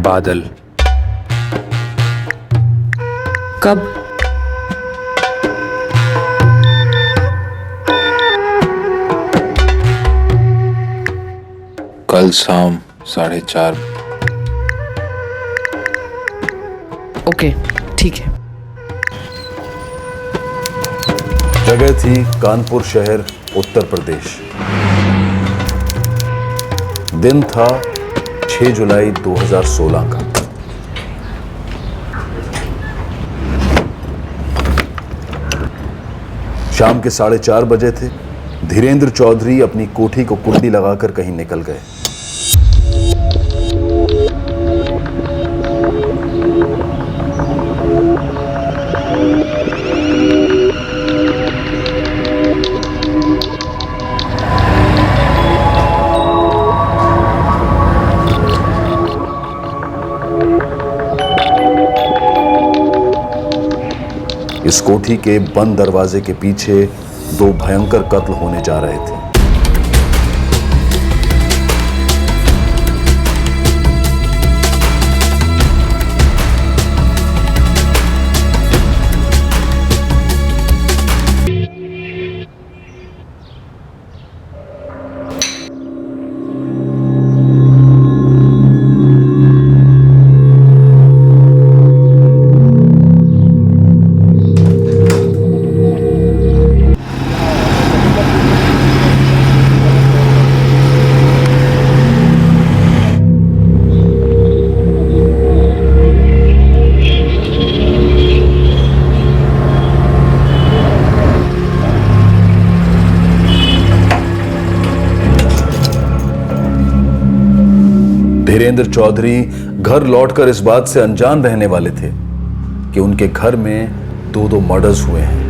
बादल। कब? कल शाम 4:30। ओके, ठीक है। जगह थी कानपुर शहर, उत्तर प्रदेश। दिन था 6 जुलाई 2016 का। शाम के 4:30 बजे थे। धीरेन्द्र चौधरी अपनी कोठी को कुंडी लगाकर कहीं निकल गए। इस कोठी के बंद दरवाजे के पीछे 2 भयंकर कत्ल होने जा रहे थे। धीरेन्द्र चौधरी घर लौटकर इस बात से अनजान रहने वाले थे कि उनके घर में 2 मर्डर्स हुए हैं।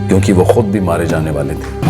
क्योंकि वो खुद भी मारे जाने वाले थे।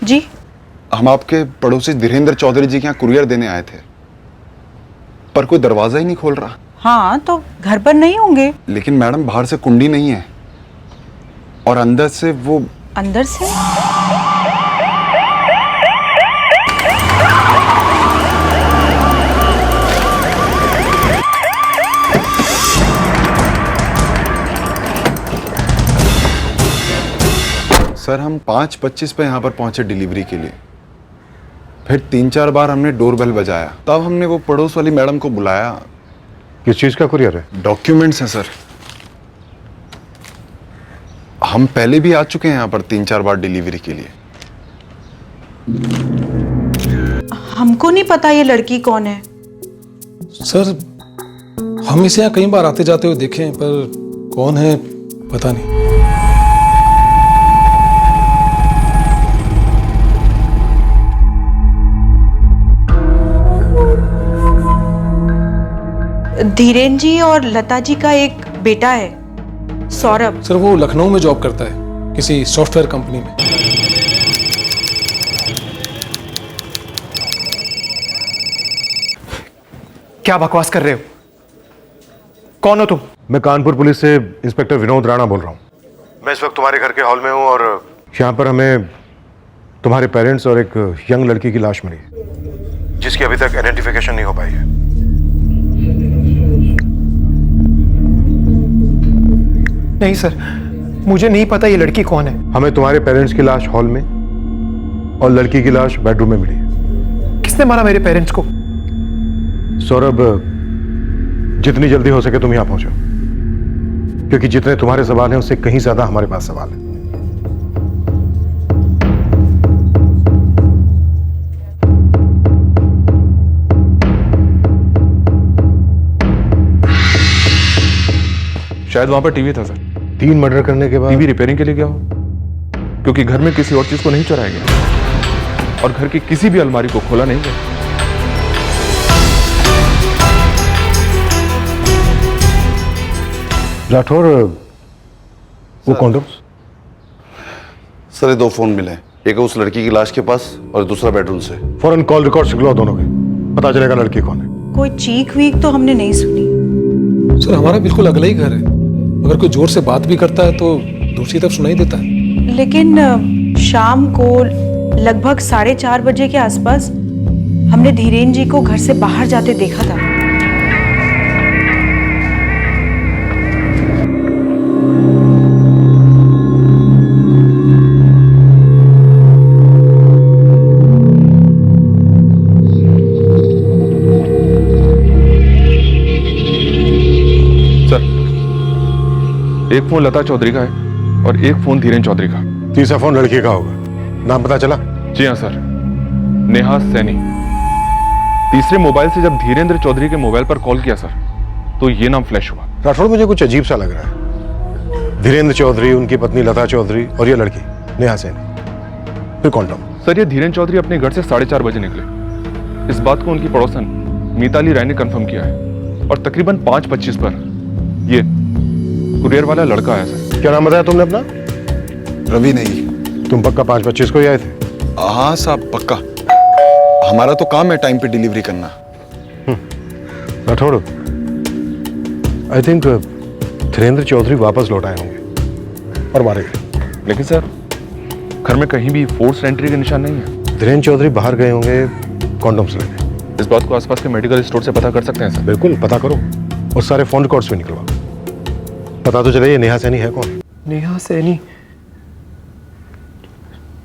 जी, हम आपके पड़ोसी धीरेन्द्र चौधरी जी के यहाँ कुरियर देने आए थे, पर कोई दरवाजा ही नहीं खोल रहा। हाँ, तो घर पर नहीं होंगे। लेकिन मैडम बाहर से कुंडी नहीं है और अंदर से वो। अंदर से? सर हम 5:25 पे यहाँ पर पहुंचे डिलीवरी के लिए। फिर 3-4 बार हमने डोरबेल बजाया, तब हमने वो पड़ोस वाली मैडम को बुलाया। किस चीज का कुरियर है? डॉक्यूमेंट्स हैं सर। हम पहले भी आ चुके हैं यहाँ पर 3-4 बार डिलीवरी के लिए। हमको नहीं पता ये लड़की कौन है। सर, हम इसे यहाँ कई बार आते जाते हुए देखे हैं, पर कौन है पता नहीं। धीरेन जी और लता जी का एक बेटा है, सौरभ। सर, वो लखनऊ में जॉब करता है, किसी सॉफ्टवेयर कंपनी में। क्या बकवास कर रहे हो? कौन हो तुम? मैं कानपुर पुलिस से इंस्पेक्टर विनोद राणा बोल रहा हूँ। मैं इस वक्त तुम्हारे घर के हॉल में हूँ और यहाँ पर हमें तुम्हारे पेरेंट्स और एक यंग लड़की की लाश मिली है, जिसकी अभी तक आइडेंटिफिकेशन नहीं हो पाई है। नहीं सर, मुझे नहीं पता ये लड़की कौन है। हमें तुम्हारे पेरेंट्स की लाश हॉल में और लड़की की लाश बेडरूम में मिली है। किसने मारा मेरे पेरेंट्स को? सौरभ, जितनी जल्दी हो सके तुम यहां पहुंचो, क्योंकि जितने तुम्हारे सवाल हैं उससे कहीं ज्यादा हमारे पास सवाल है। शायद वहां पर टीवी था सर। 3 मर्डर करने के बाद टीवी रिपेयरिंग के लिए गया हो, क्योंकि घर में किसी और चीज को नहीं चुराया गया और घर की किसी भी अलमारी को खोला नहीं गया। राठौर, वो कॉन्डोम्स? सर ये 2 फोन मिले, एक है उस लड़की की लाश के पास और दूसरा बेडरूम से। फौरन कॉल रिकॉर्ड्स निकलो दोनों के, पता चलेगा लड़की कौन है। कोई चीख वीख तो हमने नहीं सुनी। सर हमारा बिल्कुल अगला ही घर है, अगर कोई जोर से बात भी करता है तो दूसरी तरफ सुनाई देता है। लेकिन शाम को लगभग 4:30 बजे के आसपास हमने धीरेन जी को घर से बाहर जाते देखा था। एक फोन लता चौधरी का है और एक फोन धीरेन चौधरी का। तीसरा फोन लड़की का होगा, नाम पता चला? जी हाँ सर, नेहा सैनी। तीसरे मोबाइल से जब धीरेन्द्र चौधरी के मोबाइल पर कॉल किया सर, तो ये नाम फ्लैश हुआ। राठौड़, मुझे कुछ अजीब सा लग रहा है। धीरेन्द्र चौधरी, उनकी पत्नी लता चौधरी और ये लड़की नेहा सैनी, फिर कॉन्डोम। सर ये धीरेन्द्र चौधरी अपने घर से 4:30 बजे निकले। इस बात को उनकी पड़ोसन मीताली राय ने कंफर्म किया है और तकरीबन 5:25 पर ये कुरियर वाला लड़का आया सर। क्या नाम बताया तुमने अपना? रवि नहीं। तुम पक्का 5:25 को ही आए थे? हाँ साहब पक्का, हमारा तो काम है टाइम पे डिलीवरी करना। राठौड़, आई थिंक धीरेन्द्र चौधरी वापस लौट आए होंगे और मारे गए। लेकिन सर घर में कहीं भी फोर्स एंट्री के निशान नहीं है। धीरेन्द्र चौधरी बाहर गए होंगे कॉन्डोम्स लेने। इस बात को आसपास के मेडिकल स्टोर से पता कर सकते हैं सर? बिल्कुल पता करो और सारे फोन रिकॉर्ड्स भी निकलवाओ, पता तो चले ये नेहा सैनी है कौन। नेहा सैनी?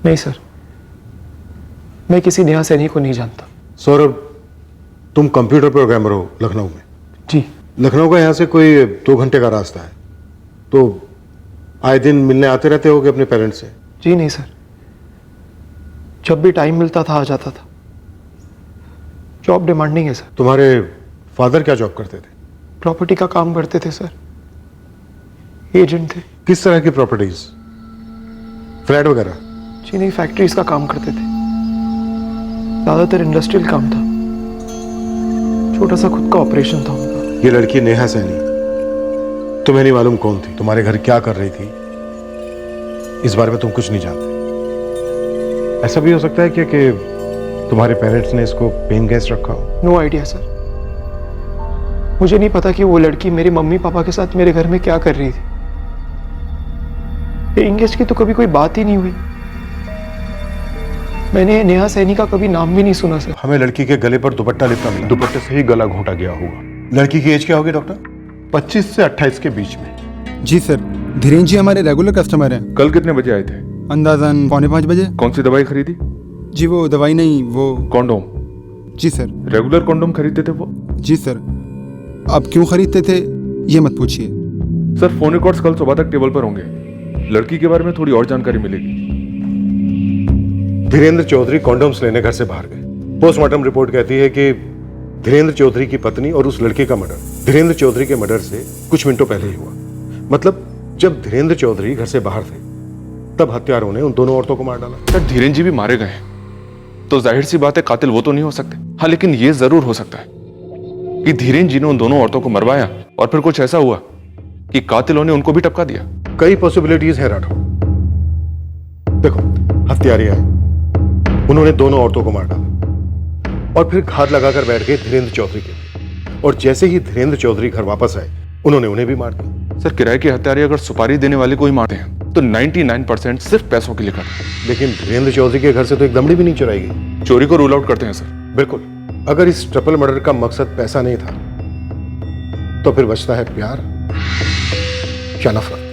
नहीं सर, मैं किसी नेहा सैनी को नहीं जानता। सौरभ, तुम कंप्यूटर प्रोग्रामर हो लखनऊ में? जी। लखनऊ का यहाँ से कोई 2 घंटे का रास्ता है, तो आए दिन मिलने आते रहते होगे अपने पेरेंट्स से? जी नहीं सर, जब भी टाइम मिलता था आ जाता था। जॉब डिमांडिंग है सर। तुम्हारे फादर क्या जॉब करते थे? प्रॉपर्टी का काम करते थे सर, एजेंट थे। किस तरह की प्रॉपर्टीज? फ्लैट वगैरह? जी नहीं, फैक्ट्रीज का काम करते थे, ज्यादातर इंडस्ट्रियल काम था। छोटा सा खुद का ऑपरेशन था उनका। ये लड़की नेहा सैनी तुम्हें नहीं मालूम कौन थी, तुम्हारे घर क्या कर रही थी, इस बारे में तुम कुछ नहीं जानते? ऐसा भी हो सकता है कि तुम्हारे पेरेंट्स ने इसको पेइंग गेस्ट रखा हो? नो आइडिया सर, मुझे नहीं पता कि वो लड़की मेरे मम्मी पापा के साथ मेरे घर में क्या कर रही थी। पेइंग गेस्ट की तो कभी कोई बात ही नहीं हुई। मैंने नेहा सैनी का कभी नाम भी नहीं सुना सर। हमें लड़की के गले पर दुपट्टा लिपटा मिला। दुपट्टे से ही गला घोंटा गया होगा। लड़की की एज क्या होगी डॉक्टर? 25 से 28 के बीच में। जी सर, धीरेन जी हमारे रेगुलर कस्टमर हैं। कल कितने बजे आए थे? अंदाजन 4:45 बजे। कौन सी दवाई खरीदी? जी वो दवाई नहीं, वो कॉन्डोम। जी सर। रेगुलर कॉन्डोम खरीदते थे वो? जी सर। अब क्यों खरीदते थे ये मत पूछिए सर। फोन रिकॉर्ड्स कल सुबह तक टेबल पर होंगे, लड़की के बारे में थोड़ी और जानकारी मिलेगी। धीरेन्द्र चौधरी कॉन्डोम्स लेने घर से बाहर गए। पोस्टमार्टम रिपोर्ट कहती है कि धीरेन्द्र चौधरी की पत्नी और उस लड़के का मर्डर धीरेन्द्र चौधरी के मर्डर से कुछ मिनटों पहले ही हुआ। मतलब जब धीरेन्द्र चौधरी घर से बाहर थे तब हत्यारों ने उन दोनों औरतों को मार डाला। सर धीरेन्द्र जी भी मारे गए तो जाहिर सी बात है कातिल वो तो नहीं हो सकते। हाँ लेकिन ये जरूर हो सकता है कि धीरेन्द्र जी ने उन दोनों औरतों को मरवाया और फिर कुछ ऐसा हुआ कि कातिलों ने उनको भी टपका दिया। कई पॉसिबिलिटीज है राठौर। देखो, हत्यारे आए, उन्होंने दोनों औरतों को मार डाला और फिर घात लगाकर बैठ गए धीरेन्द्र चौधरी के। और जैसे ही धीरेन्द्र चौधरी घर वापस आए उन्होंने उन्हें भी मार दिया। सर किराए के हत्यारे अगर सुपारी देने वाले को ही मारते हैं तो 99% सिर्फ पैसों के लिए करते हैं। लेकिन धीरेन्द्र चौधरी के घर से तो एक दमड़ी भी नहीं चुराई गई। चोरी को रूल आउट करते हैं सर। बिल्कुल। अगर इस ट्रिपल मर्डर का मकसद पैसा नहीं था तो फिर बचता है प्यार या नफरत।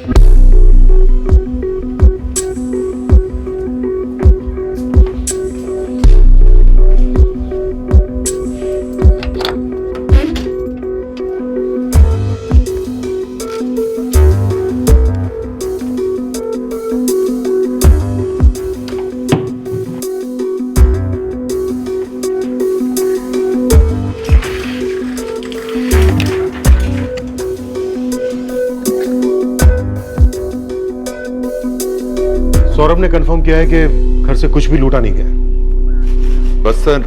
सौरभ ने कंफर्म किया है कि घर से कुछ भी लूटा नहीं गया। बस सर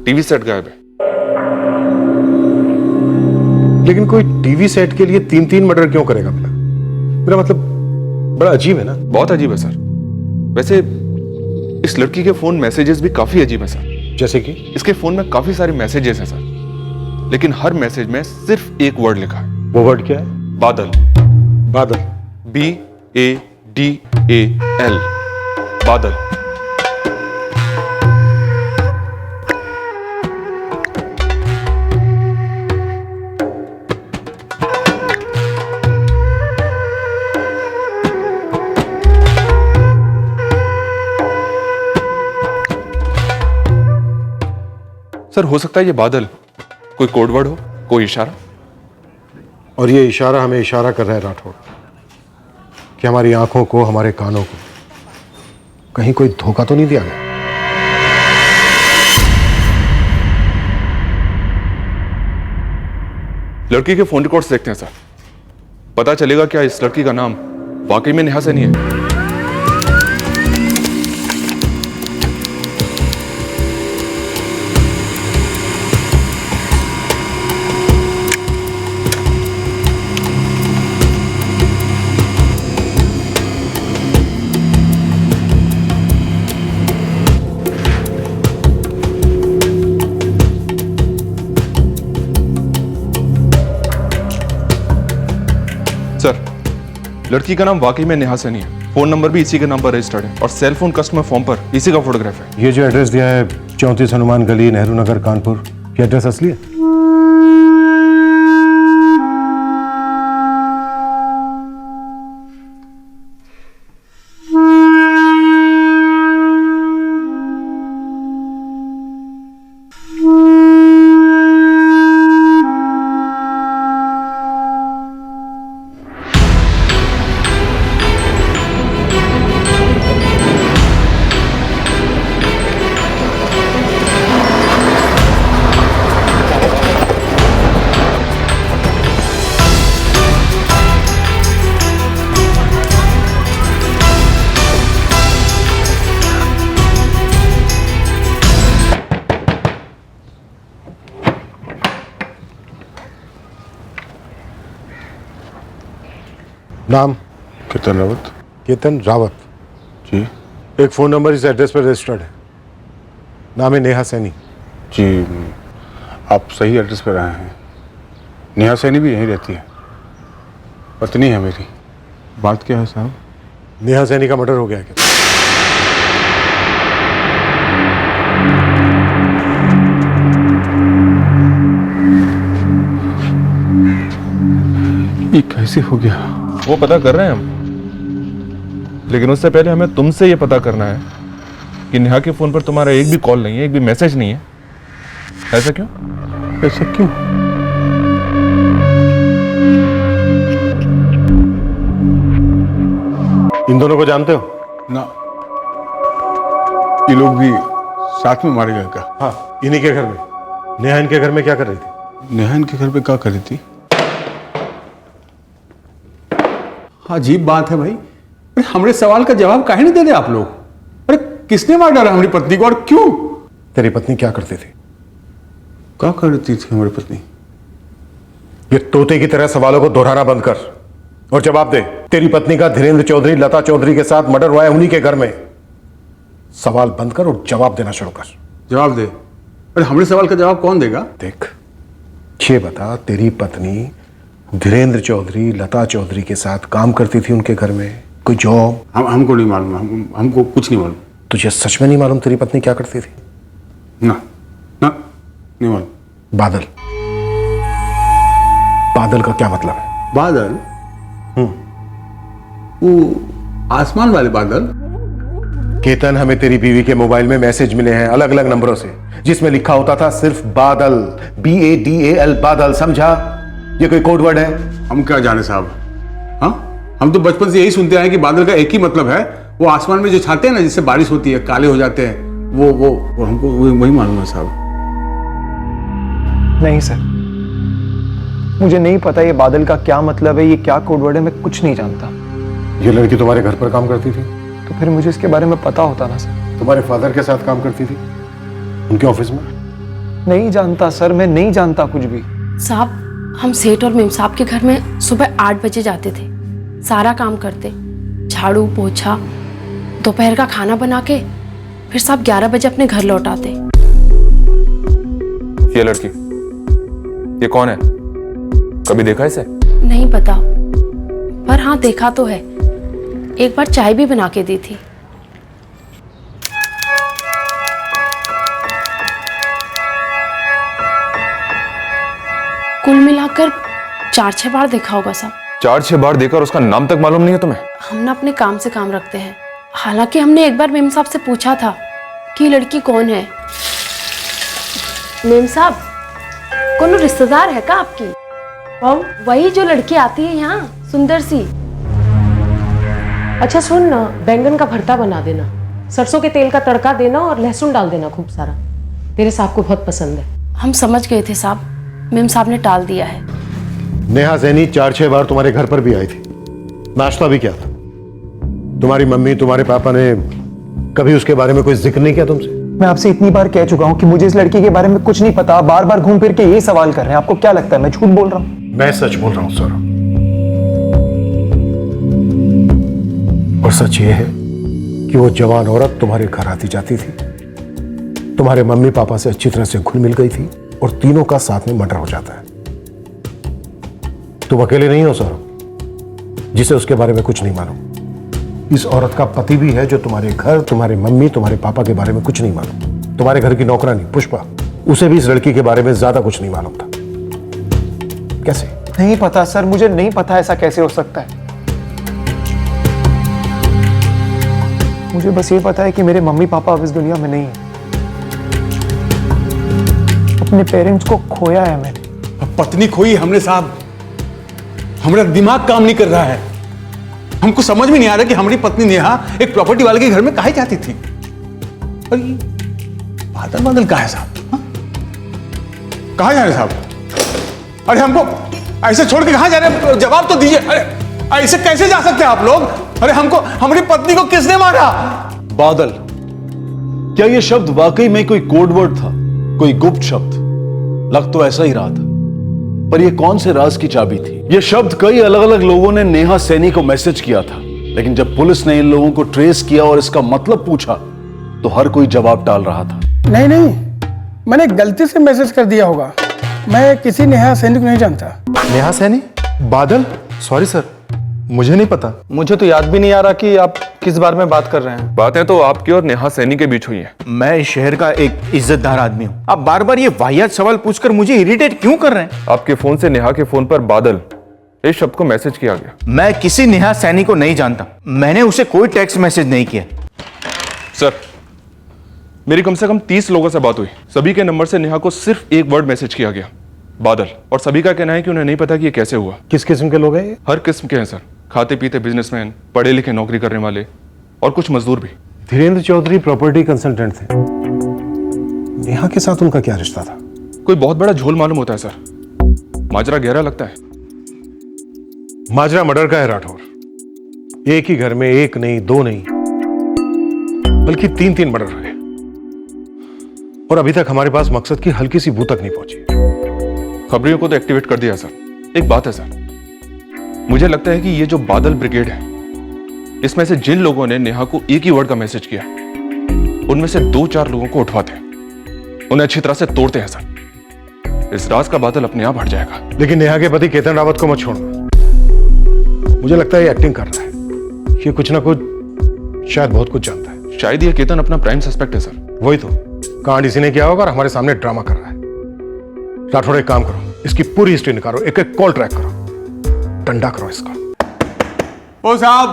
टीवी सेट गायब है। लेकिन कोई टीवी सेट के लिए 3-3 मर्डर क्यों करेगा भला? मेरा मतलब बड़ा अजीब है ना। बहुत अजीब है सर। वैसे इस लड़की के फोन मैसेजेस भी काफी अजीब है सर। जैसे कि इसके फोन में काफी सारे मैसेजेस हैं सर, लेकिन हर मैसेज में सिर्फ एक वर्ड लिखा है। वो वर्ड क्या है? बादल। बादल। BADAL, बादल। सर हो सकता है ये बादल कोई कोड वर्ड हो, कोई इशारा। और ये इशारा हमें इशारा कर रहा है राठौड़ कि हमारी आंखों को, हमारे कानों को कहीं कोई धोखा तो नहीं दिया गया। लड़की के फोन रिकॉर्ड्स देखते हैं सर, पता चलेगा क्या इस लड़की का नाम वाकई में नेहा सैनी है। सर लड़की का नाम वाकई में नेहा सैनी है, फोन नंबर भी इसी के नाम पर रजिस्टर्ड है और सेल फोन कस्टमर फॉर्म पर इसी का फोटोग्राफ है। ये जो एड्रेस दिया है 34 हनुमान गली, नेहरू नगर, कानपुर, ये एड्रेस असली है? नाम? केतन रावत। केतन रावत जी। एक फोन नंबर इस एड्रेस पर रजिस्टर्ड है, नाम है नेहा सैनी। जी आप सही एड्रेस पर आए हैं। नेहा सैनी भी यहीं रहती है, पत्नी है मेरी। बात क्या है साहब? नेहा सैनी का मर्डर हो गया है क्या? ये कैसे हो गया? वो पता कर रहे हैं हम, लेकिन उससे पहले हमें तुमसे ये पता करना है कि नेहा के फोन पर तुम्हारा एक भी कॉल नहीं है, एक भी मैसेज नहीं है। ऐसा क्यों? ऐसा क्यों? इन दोनों को जानते हो? ना, ये लोग भी साथ में मारे गए क्या? हाँ, इन्हीं के घर में। नेहा इनके घर में क्या कर रही थी? नेहा इनके घर पे क्या कर रही थी? अजीब बात है भाई। अरे हमारे सवाल का जवाब काहे नहीं दे रहे आप लोग? अरे किसने मार डाला हमारी पत्नी को और क्यों? तेरी पत्नी क्या करती थी? क्या करती थी हमारी पत्नी? ये तोते की तरह सवालों को दोहराना बंद कर और जवाब दे। तेरी पत्नी का धीरेन्द्र चौधरी, लता चौधरी के साथ मर्डर हुआ है उन्हीं के घर में। सवाल बंद कर और जवाब देना शुरू कर। जवाब दे। अरे हमारे सवाल का जवाब कौन देगा? देख, ये बता, तेरी पत्नी धीरेन्द्र चौधरी, लता चौधरी के साथ काम करती थी उनके घर में? कोई जॉब? हमको नहीं मालूम, हमको कुछ नहीं मालूम। तुझे सच में नहीं मालूम तेरी पत्नी क्या करती थी? ना ना, नहीं मालूम। बादल, बादल का क्या मतलब है? बादल? वो आसमान वाले बादल? केतन, हमें तेरी बीवी के मोबाइल में मैसेज मिले हैं अलग अलग नंबरों से, जिसमें लिखा होता था सिर्फ बादल, BADAL, बादल। समझा? ये कोई कोड वर्ड है? हम क्या जाने साहब। हाँ, हम तो बचपन से यही सुनते आए कि बादल का एक ही मतलब है, वो आसमान में जो छाते हैं ना, जिससे बारिश होती है, काले हो जाते हैं, वो हमको वही मालूम है साहब। नहीं सर, मुझे नहीं पता ये बादल का क्या मतलब है, ये क्या कोड वर्ड है, मैं कुछ नहीं जानता। ये लड़की तुम्हारे घर पर काम करती थी? तो फिर मुझे इसके बारे में पता होता ना सर। तुम्हारे फादर के साथ काम करती थी उनके ऑफिस में? नहीं जानता सर, मैं नहीं जानता कुछ भी। साहब, हम सेठ और मेम साहब के घर में सुबह 8 बजे जाते थे, सारा काम करते, झाड़ू पोछा, दोपहर का खाना बना के फिर साहब 11 बजे अपने घर लौट आते। ये लड़की, ये कौन है? कभी देखा इसे? नहीं पता, पर हाँ देखा तो है, एक बार चाय भी बना के दी थी। कुल मिलाकर 4-6 बार देखा होगा साहब। 4-6 बार देखा और उसका नाम तक मालूम नहीं है तुम्हें? हम ना अपने काम से काम रखते हैं। हालांकि हमने एक बार मेम साहब से पूछा था कि लड़की कौन है। मेम साहब, कौन रिश्तेदार है का आपकी? कौन? वही जो लड़की आती है यहाँ, सुंदर सी। अच्छा सुन ना, बैंगन का भरता बना देना, सरसों के तेल का तड़का देना और लहसुन डाल देना खूब सारा, तेरे साहब को बहुत पसंद है। हम समझ गए थे साहब, मेम साहब ने टाल दिया है। नेहा सैनी 4-6 बार तुम्हारे घर पर भी आई थी, नाश्ता भी किया था। तुम्हारी मम्मी तुम्हारे पापा ने कभी उसके बारे में कोई जिक्र नहीं किया तुमसे? मैं आपसे इतनी बार कह चुका हूँ कि मुझे इस लड़की के बारे में कुछ नहीं पता। बार बार घूम फिर के यही सवाल कर रहे हैं। आपको क्या लगता है मैं झूठ बोल रहा हूँ? मैं सच बोल रहा हूं सौरभ, और सच ये है कि वो जवान औरत तुम्हारे घर आती जाती थी, तुम्हारे मम्मी पापा से अच्छी तरह से घुल मिल गई थी और तीनों का साथ में मर्डर हो जाता है। तुम अकेले नहीं हो सौरभ जिसे उसके बारे में कुछ नहीं मालूम। इस औरत का पति भी है जो तुम्हारे घर, तुम्हारे मम्मी, तुम्हारे पापा के बारे में कुछ नहीं मालूम। तुम्हारे घर की नौकरानी पुष्पा, उसे भी इस लड़की के बारे में ज्यादा कुछ नहीं मालूम था। कैसे? नहीं पता सर, मुझे नहीं पता ऐसा कैसे हो सकता है। मुझे बस ये पता है कि मेरे मम्मी पापा अब इस दुनिया में नहीं है। अपने पेरेंट्स को खोया है मैंने। अब पत्नी खोई हमने साहब, हमारा दिमाग काम नहीं कर रहा है। हमको समझ में नहीं आ रहा कि हमारी पत्नी नेहा एक प्रॉपर्टी वाले के घर में काहे जाती थी। और ये बादल बादल कहाँ है साहब? हाँ? कहाँ जा रहे साहब? अरे हमको ऐसे छोड़ के कहाँ जा रहे हैं? जवाब तो दीजिए। अरे ऐसे कैसे जा सकते हैं आप लोग? अरे हमको, हमारी पत्नी को किसने मारा? बादल, क्या यह शब्द वाकई में कोई कोड वर्ड था, कोई गुप्त शब्द? लग तो ऐसा ही रहा था, पर यह कौन से राज की चाबी थी? यह शब्द कई अलग अलग लोगों ने नेहा सैनी को मैसेज किया था, लेकिन जब पुलिस ने इन लोगों को ट्रेस किया और इसका मतलब पूछा तो हर कोई जवाब टाल रहा था। नहीं, मैंने गलती से मैसेज कर दिया होगा। मैं किसी नेहा सैनी को नहीं जानता। नेहा सैनी? बादल? सॉरी सर, मुझे नहीं पता। मुझे तो याद भी नहीं आ रहा कि आप किस बारे में बात कर रहे हैं। बातें तो आपकी और नेहा सैनी के बीच हुई हैं। मैं इस शहर का एक इज्जतदार आदमी हूँ, आप बार बार ये वाहियात सवाल पूछकर मुझे इरिटेट क्यों कर रहे हैं? आपके फोन से नेहा के फोन पर बादल इस शब्द को मैसेज किया गया। मैं किसी नेहा सैनी को नहीं जानता, मैंने उसे कोई टेक्स्ट मैसेज नहीं किया। सर, मेरी कम से कम 30 लोगों से बात हुई, सभी के नंबर से नेहा को सिर्फ एक वर्ड मैसेज किया गया, बादल। और सभी का कहना है कि उन्हें नहीं पता कि ये कैसे हुआ। किस किस्म के लोग हैं ये? हर किस्म के हैं सर, खाते पीते बिजनेसमैन, पढ़े लिखे नौकरी करने वाले और कुछ मजदूर भी। धीरेन्द्र चौधरी प्रॉपर्टी कंसल्टेंट थे, नेहा के साथ उनका क्या रिश्ता था? कोई बहुत बड़ा झोल मालूम होता है सर, माजरा गहरा लगता है। माजरा मर्डर का है राठौर। एक ही घर में एक नहीं, दो नहीं, बल्कि 3-3 मर्डर हुए और अभी तक हमारे पास मकसद की हल्की सी बू तक नहीं पहुंची। खबरियों को तो एक्टिवेट कर दिया सर। एक बात है सर, मुझे लगता है कि ये जो बादल ब्रिगेड है, इसमें से जिन लोगों ने नेहा को एक ही वर्ड का मैसेज किया, उनमें से 2-4 लोगों को उठवाते हैं, उन्हें अच्छी तरह से तोड़ते हैं सर। इस राज का बादल अपने आप हट जाएगा। लेकिन नेहा के पति केतन रावत को मत छोड़ना, मुझे लगता है ये एक्टिंग कर रहा है। ये कुछ ना कुछ, शायद बहुत कुछ जानता है। शायद ये केतन अपना प्राइम सस्पेक्ट है सर। वही तो, कांड इसी ने किया होगा और हमारे सामने ड्रामा कर रहा है। राठौर, एक काम करो, इसकी पूरी हिस्ट्री निकालो, एक एक कॉल ट्रैक करो, डंडा करो इसका। ओ साहब,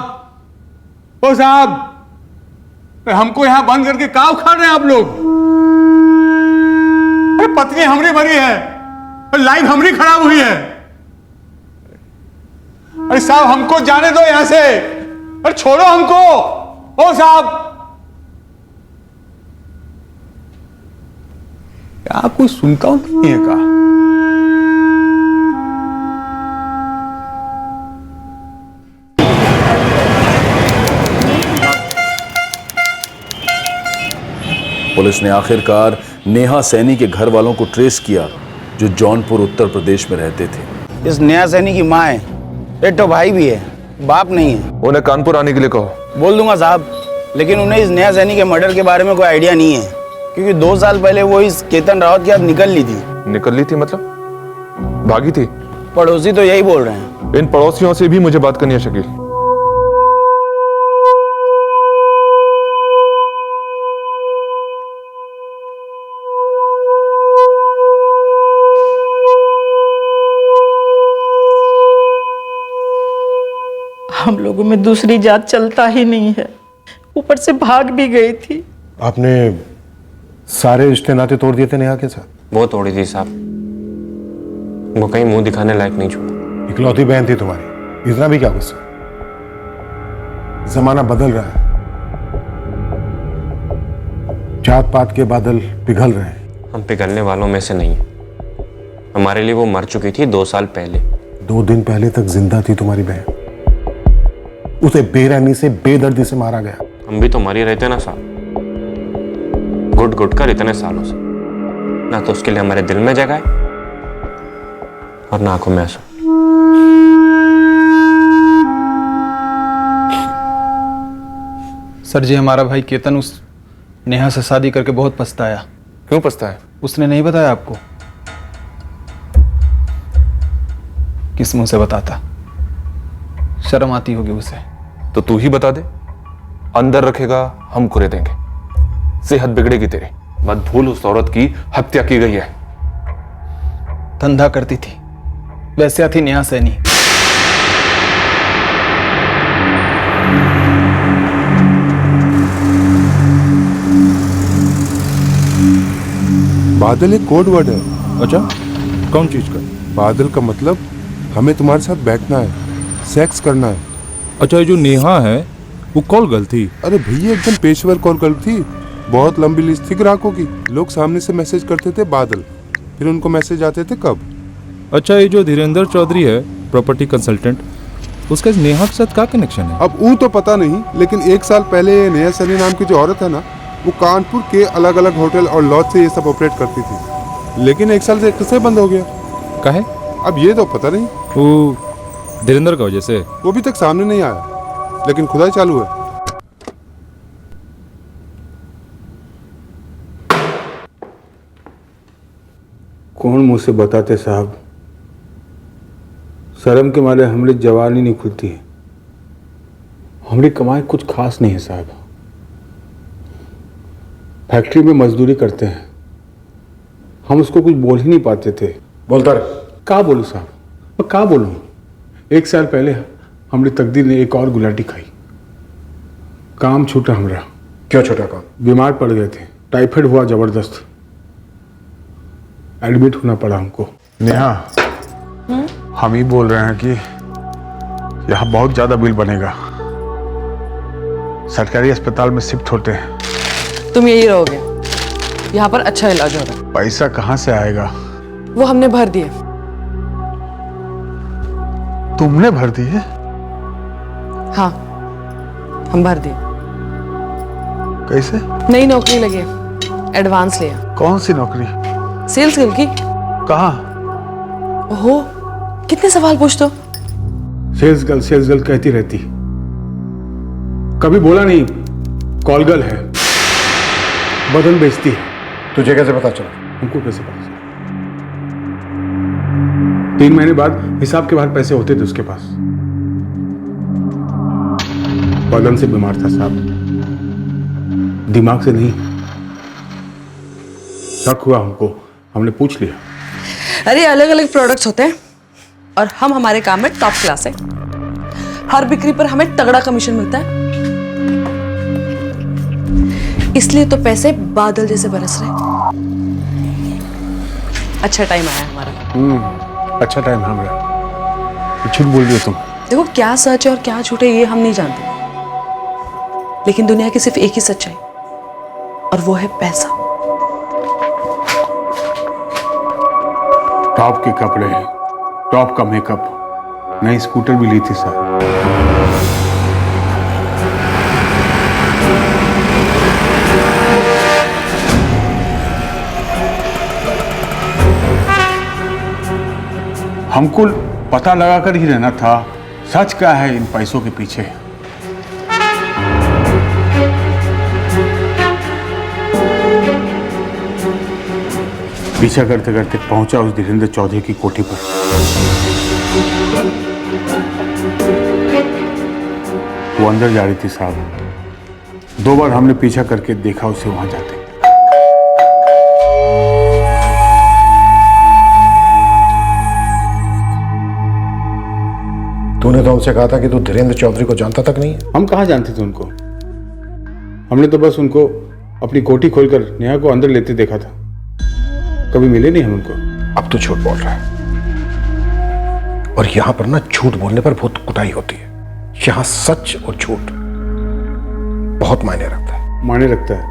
हमको यहां बंद करके क्या उखाड़ रहे हैं आप लोग? अरे पत्नी हमरी मरी है, लाइफ हमरी खराब हुई है। अरे साहब, हमको जाने दो यहां से, अरे छोड़ो हमको। ओ साहब, क्या कोई सुनता हूं नहीं है का? पुलिस ने आखिरकार नेहा सैनी के घर वालों को ट्रेस किया, जो जौनपुर उत्तर प्रदेश में रहते थे। इस नेहा सैनी की माँ है, एक तो भाई भी है, बाप नहीं है। उन्हें कानपुर आने के लिए कहो। बोल दूंगा साहब, लेकिन उन्हें इस नेहा सैनी के मर्डर के बारे में कोई आइडिया नहीं है, क्योंकि 2 साल पहले वो इस केतन रावत के साथ निकल ली थी। निकल ली थी मतलब? भागी थी? पड़ोसी तो यही बोल रहे हैं। इन पड़ोसियों से भी मुझे बात करनी है शकील। हम लोगों में दूसरी जात चलता ही नहीं है, ऊपर से भाग भी गई थी। आपने सारे रिश्ते नाते तोड़ दिए थे नेहा के साथ? वो तोड़ी थी साहब, वो कहीं मुंह दिखाने लायक नहीं छोड़ा। इकलौती बहन थी तुम्हारी, इतना भी क्या गुस्सा? जमाना बदल रहा है, जात पात के बादल पिघल रहे हैं। हम पिघलने वालों में से नहीं है। हमारे लिए वो मर चुकी थी 2 साल पहले। 2 दिन पहले तक जिंदा थी तुम्हारी बहन, उसे बेरहमी से बेदर्दी से मारा गया। हम भी तो मर ही रहते ना साहब, घुट घुट कर इतने सालों से। ना तो उसके लिए हमारे दिल में जगह है और ना आंखों में आंसू। सर जी, हमारा भाई केतन उस नेहा से शादी करके बहुत पछताया। क्यों पछताया? उसने नहीं बताया आपको? किस मुंह से बताता? शर्म आती होगी उसे। तो तू ही बता दे, अंदर रखेगा हम कुरे देंगे। सेहत बिगड़ेगी तेरी। मत भूल उस औरत की हत्या की गई है। धंधा करती थी, वैसे थी नेहा सैनी। बादल एक कोड वर्ड है। अच्छा, कौन चीज का? बादल का मतलब हमें तुम्हारे साथ बैठना है, सेक्स करना है। अच्छा, ये जो नेहा है वो कॉल गर्ल थी? अरे भैया, एकदम पेशेवर कॉल गर्ल थी। बहुत लंबी लिस्ट थी ग्राहकों की। लोग सामने से मैसेज करते थे बादल, फिर उनको मैसेज आते थे कब। अच्छा, ये जो धीरेन्द्र चौधरी है प्रॉपर्टी कंसल्टेंट, उसका नेहा के साथ क्या कनेक्शन है? अब वो तो पता नहीं, लेकिन 1 साल पहले नेहा सैनी नाम की जो औरत है ना, वो कानपुर के अलग अलग होटल और लॉज से ये सब ऑपरेट करती थी, लेकिन 1 साल से कैसे बंद हो गया? काहे? अब ये तो पता नहीं। वो धीरेन्द्र का वजह से? वो अभी तक सामने नहीं आया, लेकिन खुदाई चालू है। कौन मुझ से बताते साहब, शर्म के मारे हमारी जवानी नहीं खुलती है। हमारी कमाई कुछ खास नहीं है साहब। फैक्ट्री में मजदूरी करते हैं, हम उसको कुछ बोल ही नहीं पाते थे। बोलता रहे। क्या बोलूँ साहब, मैं क्या बोलूँ? 1 साल पहले हमारी तकदीर ने एक और गुलाटी खाई। काम छूटा हमारा। क्यों छूटा काम? बीमार पड़ गए थे, टाइफाइड हुआ जबरदस्त, एडमिट होना पड़ा हमको। नेहा, हम ही बोल रहे हैं कि यहाँ बहुत ज्यादा बिल बनेगा, सरकारी अस्पताल में शिफ्ट होते हैं। तुम यही रहोगे, यहाँ पर अच्छा इलाज हो रहा है। पैसा कहाँ से आएगा? वो हमने भर दिए। तुमने भर दिए? हाँ, हम भर दिए। कैसे? नई नौकरी लगी, एडवांस लिया। कौन सी नौकरी? सेल्स गर्ल की। कहाँ? ओहो, कितने सवाल पूछते हो? सेल्स गर्ल कहती रहती, कभी बोला नहीं कॉल गर्ल है, बदन बेचती है। तुझे कैसे पता चला? हमको कैसे पता चला? 3 महीने बाद हिसाब के बाहर पैसे होते थे उसके पास। बदन से बीमार था साहब, दिमाग से नहीं। शक हुआ हमको, हमने पूछ लिया। अरे अलग अलग प्रोडक्ट्स होते हैं और हम हमारे काम में टॉप क्लास है। हर बिक्री पर हमें तगड़ा कमीशन मिलता है, इसलिए तो पैसे बादल जैसे बरस रहे। अच्छा टाइम आया हमारा। अच्छा टाइम हमारा। झूठ बोल दिया तुम। देखो, क्या सच है और क्या झूठ है ये हम नहीं जानते, लेकिन दुनिया की सिर्फ एक ही सच्चाई, और वो है पैसा। टॉप के कपड़े, टॉप का मेकअप, नई स्कूटर भी ली थी सर। हमको पता लगा कर ही रहना था सच क्या है इन पैसों के पीछे। पीछा करते करते पहुंचा उस धीरेन्द्र चौधरी की कोठी पर। वो अंदर जा रही थी साहब। 2 बार हमने पीछा करके देखा उसे वहां जाते। तूने तो हमसे कहा था कि तू धीरेन्द्र चौधरी को जानता तक नहीं है। हम कहाँ जानते थे उनको। हमने तो बस उनको अपनी कोठी खोलकर नेहा को अंदर लेते देखा था, कभी मिले नहीं हम उनको। अब तो झूठ बोल रहा है, और यहां पर ना झूठ बोलने पर बहुत कुटाई होती है। यहां सच और झूठ बहुत मायने रखता है। मायने रखता है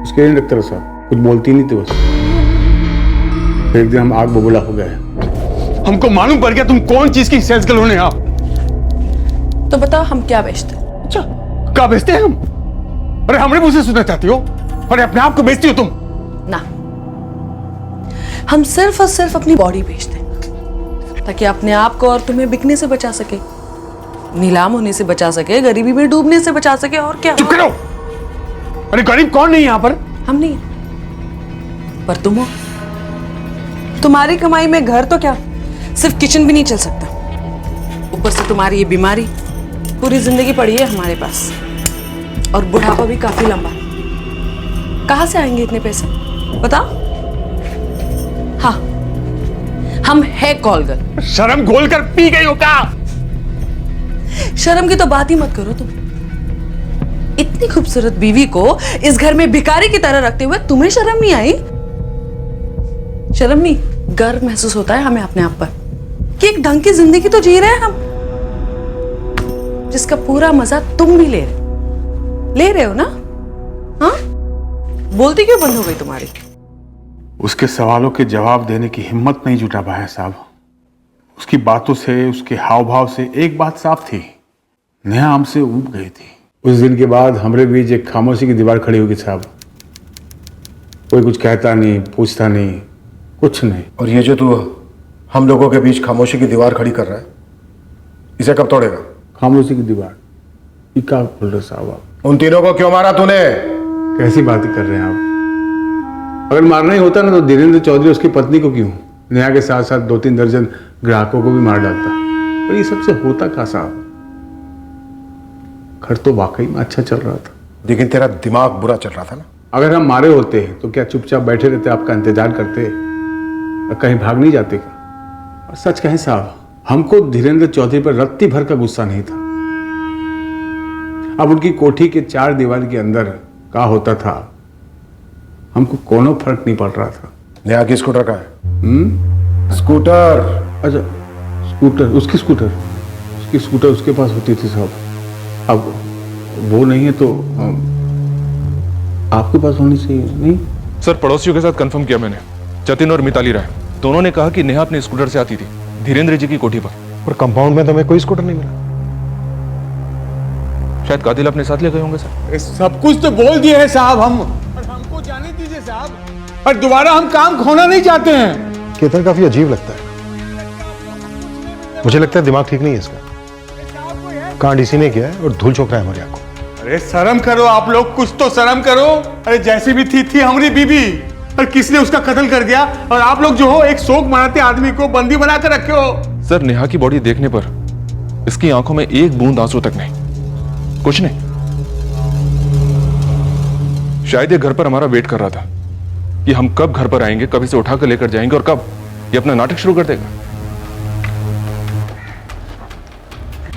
उसके नहीं रखता साहब, कुछ बोलती नहीं थी बस। फिर एक दिन हम आग बबूला हो गए। हमको मालूम पड़ गया तुम कौन चीज की सेल्स गर्ल होने आप। तो बताओ हम क्या बेचते हैं? अच्छा क्या बेचते हैं हम? अरे हमने मुझसे सुनना चाहती हो? अरे अपने आप को बेचती हो तुम? ना, हम सिर्फ और सिर्फ अपनी बॉडी बेचते हैं ताकि अपने आप को और तुम्हें बिकने से बचा सके, नीलाम होने से बचा सके, गरीबी में डूबने से बचा सके। और क्या? चुप करो। अरे गरीब कौन नहीं यहाँ पर? हम नहीं, पर तुम हो। तुम्हारी कमाई में घर तो क्या, सिर्फ किचन भी नहीं चल सकता। ऊपर से तुम्हारी ये बीमारी, पूरी जिंदगी पड़ी है हमारे पास, और बुढ़ापा भी काफी लंबा। कहां से आएंगे इतने पैसे बताओ? हाँ, हम है कॉल गर्ल। शर्म घोल कर पी गई हो क्या? शर्म की तो बात ही मत करो तुम। इतनी खूबसूरत बीवी को इस घर में भिखारी की तरह रखते हुए तुम्हें शर्म नहीं आई? शर्म नहीं, गर्व महसूस होता है हमें अपने आप पर कि एक ढंग की जिंदगी तो जी रहे हैं हम, जिसका पूरा मजा तुम भी ले रहे हो ना? हाँ, बोलती क्यों बंद हो गई तुम्हारी? उसके सवालों के जवाब देने की हिम्मत नहीं जुटा पाया साहब। उसकी बातों से, उसके हाव भाव से एक बात साफ थी, नेहा हमसे ऊब गई थी। उस दिन के बाद हमारे बीच एक खामोशी की दीवार खड़ी होगी साहब। कोई कुछ कहता नहीं, पूछता नहीं, कुछ नहीं। और ये जो तू हम लोगों के बीच खामोशी की दीवार खड़ी कर रहा है, इसे कब तोड़ेगा? खामोशी की दीवार? ये क्या बोल रहे साहब आप? उन तीनों को क्यों मारा तूने? कैसी बातें कर रहे हैं आप? अगर मारना ही होता ना तो धीरेन्द्र चौधरी उसकी पत्नी को क्यों, नेहा के साथ साथ 2-3 दर्जन ग्राहकों को भी मार डालता। पर ये सबसे होता क्या साहब? घर तो वाकई में अच्छा चल रहा था, लेकिन तेरा दिमाग बुरा चल रहा था ना। अगर हम मारे होते तो क्या चुपचाप बैठे रहते, आपका इंतजार करते, और कहीं भाग नहीं जाते क्या? और सच कहें साहब, हमको धीरेन्द्र चौधरी पर रत्ती भर का गुस्सा नहीं था। अब उनकी कोठी के 4 दीवार के अंदर क्या होता था हमको कोनो फर्क नहीं पड़ रहा था। नेहा की स्कूटर का है? स्कूटर? अच्छा स्कूटर, उसकी स्कूटर उसके पास होती थी साहब। अब वो नहीं है तो आपके पास होनी चाहिए। नहीं सर, पड़ोसियों के साथ कंफर्म किया मैंने, जतिन और मिताली राय दोनों ने कहा कि नेहा अपने स्कूटर से आती थी धीरेन्द्र जी की कोठी पर। और कंपाउंड में तो हमें कोई स्कूटर नहीं मिला। शायद कातिल अपने साथ ले गए होंगे सर। सब कुछ तो बोल दिए है साहब हम, और हमको जाने दीजिए साहब, और दोबारा हम काम खोना नहीं चाहते हैं। केतन काफी अजीब लगता है, मुझे लगता है दिमाग ठीक नहीं है इसका। कांड इसी ने किया है और धूल चौक रहा है हमारी आंखों। अरे शर्म करो आप लोग, कुछ तो शर्म करो। अरे जैसी भी थी हमारी बीबी, और किसने उसका कत्ल कर दिया, और आप लोग जो हो एक शोक मनाते आदमी को बंदी बना कर रखे हो। सर, नेहा की बॉडी देखने पर इसकी आंखों में एक बूंद आंसू तक नहीं, कुछ नहीं। शायद ये घर पर हमारा वेट कर रहा था कि हम कब घर पर आएंगे, कब इसे उठाकर लेकर जाएंगे, और कब ये अपना नाटक शुरू कर देगा।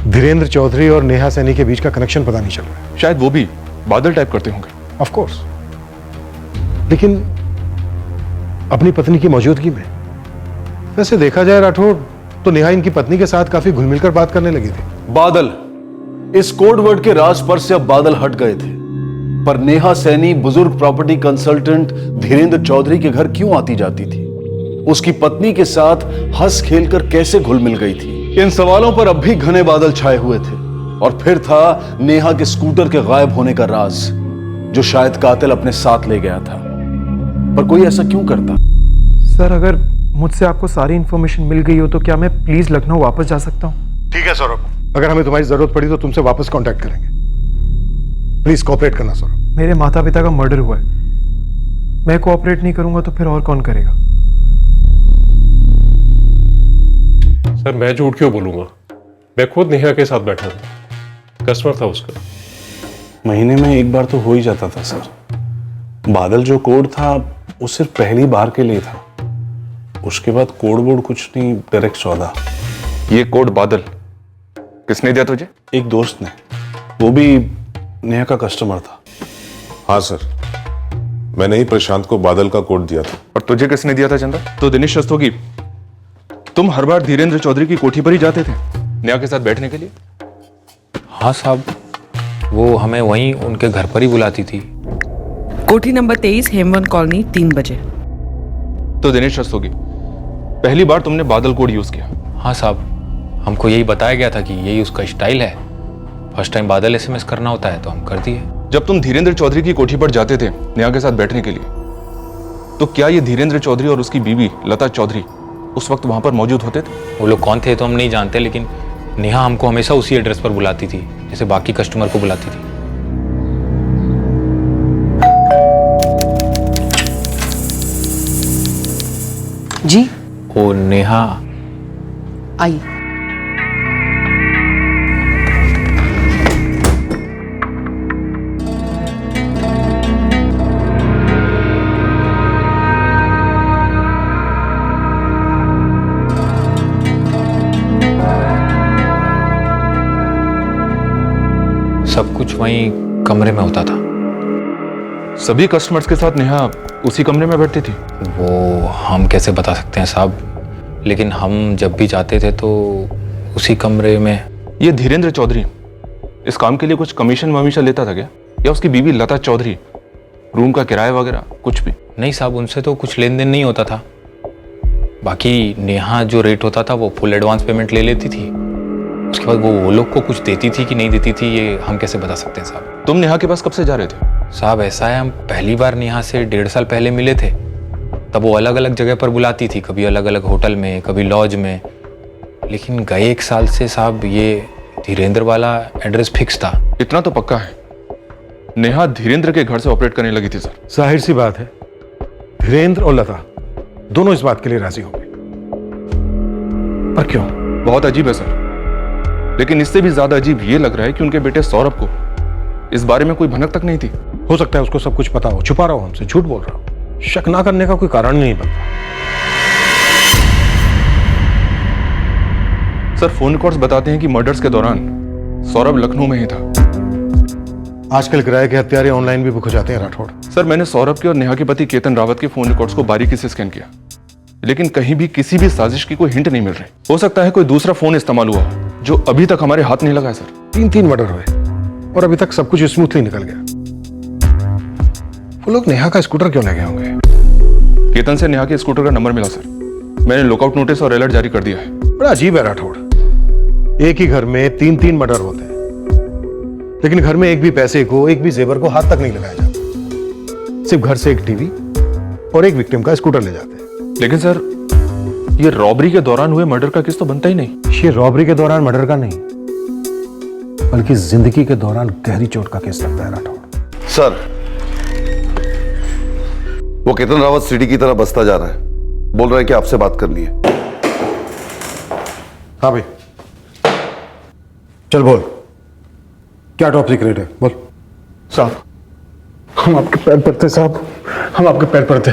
धीरेन्द्र चौधरी और नेहा सैनी के बीच का कनेक्शन पता नहीं चल रहा है। शायद वो भी बादल टाइप करते होंगे। ऑफ कोर्स, लेकिन अपनी पत्नी की मौजूदगी में। वैसे देखा जाए राठौड़, तो नेहा इनकी पत्नी के साथ काफी घुल मिलकर बात करने लगी थी। बादल, इस कोड वर्ड के राज पर से अब बादल हट गए थे, पर नेहा सैनी बुजुर्ग प्रॉपर्टी कंसल्टेंट धीरेन्द्र चौधरी के घर क्यों आती जाती थी? उसकी पत्नी के साथ हंस खेलकर कैसे घुल मिल गई थी? इन सवालों पर अब भी घने बादल छाए हुए थे। और फिर था नेहा के स्कूटर के गायब होने का राज, जो शायद कातिल अपने साथ ले गया था। पर कोई ऐसा क्यों करता? सर, अगर मुझसे आपको सारी इन्फॉर्मेशन मिल गई हो तो क्या मैं प्लीज लखनऊ वापस जा सकता हूँ? ठीक है सौरभ, अगर हमें तुम्हारी जरूरत पड़ी तो तुमसे वापस कांटेक्ट करेंगे। प्लीज कोऑपरेट करना सौरभ। मेरे माता पिता का मर्डर हुआ है, मैं कोऑपरेट नहीं करूंगा तो फिर और कौन करेगा? सर मैं झूठ क्यों बोलूंगा, मैं खुद नेहा के साथ बैठा था, कस्टमर था उसका। महीने में एक बार तो हो ही जाता था सर। बादल जो कोड था वो सिर्फ पहली बार के लिए था, उसके बाद कोड बोर्ड कुछ नहीं, डायरेक्ट सौदा। ये कोड बादल किसने दिया तुझे? एक दोस्त ने, वो भी नेहा का कस्टमर था। हाँ सर, मैंने ही प्रशांत को बादल का कोड दिया था। और तुझे किसने दिया था चंदा? तो दिनेश रस्तोगी, तुम हर बार धीरेन्द्र चौधरी की कोठी पर ही जाते थे नेहा के साथ बैठने के लिए? हाँ साहब, वो हमें वहीं उनके घर पर ही बुलाती थी। कोठी नंबर 23 हेमवन कॉलोनी 3 बजे। तो दिनेश रस्तोगी, पहली बार तुमने बादल कोड यूज किया? हाँ साहब, हमको यही बताया गया था कि यही उसका स्टाइल है, फर्स्ट टाइम बादल SMS करना होता है तो हम कर दिए। जब तुम धीरेन्द्र चौधरी की कोठी पर जाते थे नेहा के साथ बैठने के लिए, तो क्या ये धीरेन्द्र चौधरी और उसकी बीवी लता चौधरी उस वक्त वहां पर मौजूद होते थे? वो लोग कौन थे तो हम नहीं जानते, लेकिन नेहा हमको हमेशा उसी एड्रेस पर बुलाती थी जैसे बाकी कस्टमर को बुलाती थी। जी ओ नेहा आई। सब कुछ वहीं कमरे में होता था। सभी कस्टमर्स के साथ नेहा उसी कमरे में बैठती थी? वो हम कैसे बता सकते हैं साहब, लेकिन हम जब भी जाते थे तो उसी कमरे में। ये धीरेन्द्र चौधरी इस काम के लिए कुछ कमीशन वमीशन लेता था क्या, या उसकी बीवी लता चौधरी रूम का किराया वगैरह कुछ भी? नहीं साहब, उनसे तो कुछ लेन देन नहीं होता था। बाकी नेहा जो रेट होता था वो फुल एडवांस पेमेंट ले लेती थी, उसके बाद वो लोग को कुछ देती थी कि नहीं देती थी ये हम कैसे बता सकते हैं साहब। तुम नेहा के पास कब से जा रहे थे? साहब ऐसा है, हम पहली बार नेहा से 1.5 साल पहले मिले थे, तब वो अलग अलग जगह पर बुलाती थी, कभी अलग अलग होटल में, कभी लॉज में, लेकिन गए 1 साल से साहब ये धीरेन्द्र वाला एड्रेस फिक्स था। इतना तो पक्का है नेहा धीरेन्द्र के घर से ऑपरेट करने लगी थी सर? जाहिर सी बात है, धीरेन्द्र और लता दोनों इस बात के लिए राजी होंगे। पर क्यों? बहुत अजीब है सर, लेकिन इससे भी ज्यादा अजीब ये लग रहा है कि उनके बेटे सौरभ को इस बारे में कोई भनक तक नहीं थी। हो सकता है उसको सब कुछ पता हो, छुपा रहा हो हमसे, झूठ बोल रहा हो। शक ना करने का कोई कारण नहीं बनता। सर फोन रिकॉर्ड्स बताते हैं कि मर्डर्स के दौरान सौरभ लखनऊ में ही था। आजकल किराए के हत्यारे ऑनलाइन भी बुक हो जाते हैं राठौड़। सर मैंने सौरभ के और नेहा के पति केतन रावत के फोन रिकॉर्ड्स को बारीकी से स्कैन किया, लेकिन कहीं भी किसी भी साजिश की कोई हिंट नहीं मिल रही। हो सकता है कोई दूसरा फोन इस्तेमाल हुआ जो अभी तक हमारे हाथ नहीं लगा है सर। 3 मर्डर हुए और अभी तक सब कुछ स्मूथली निकल गया। वो लोग नेहा का स्कूटर क्यों ले गए होंगे? केतन से नेहा के स्कूटर का नंबर मिला सर, मैंने लुकआउट नोटिस और अलर्ट जारी कर दिया है। बड़ा अजीब है राठौड़, एक ही घर में 3 मर्डर होते हैं, लेकिन घर में एक भी पैसे को, एक भी जेवर को हाथ तक नहीं लगाया जाता। सिर्फ घर से एक टीवी और एक विक्टिम का स्कूटर ले जाते हैं। लेकिन सर ये रॉबरी के दौरान हुए मर्डर का केस तो बनता ही नहीं। ये रॉबरी के दौरान मर्डर का नहीं, बल्कि जिंदगी के दौरान गहरी चोट का केस लगता है राठौड़। सर वो केतन रावत सीढ़ी की तरह बसता जा रहा है, बोल रहा है कि आपसे बात करनी है। हाँ भाई चल बोल, क्या टॉप सीक्रेट है, बोल। साहब हम आपके पैर पड़ते साहब, हम आपके पैर पड़ते,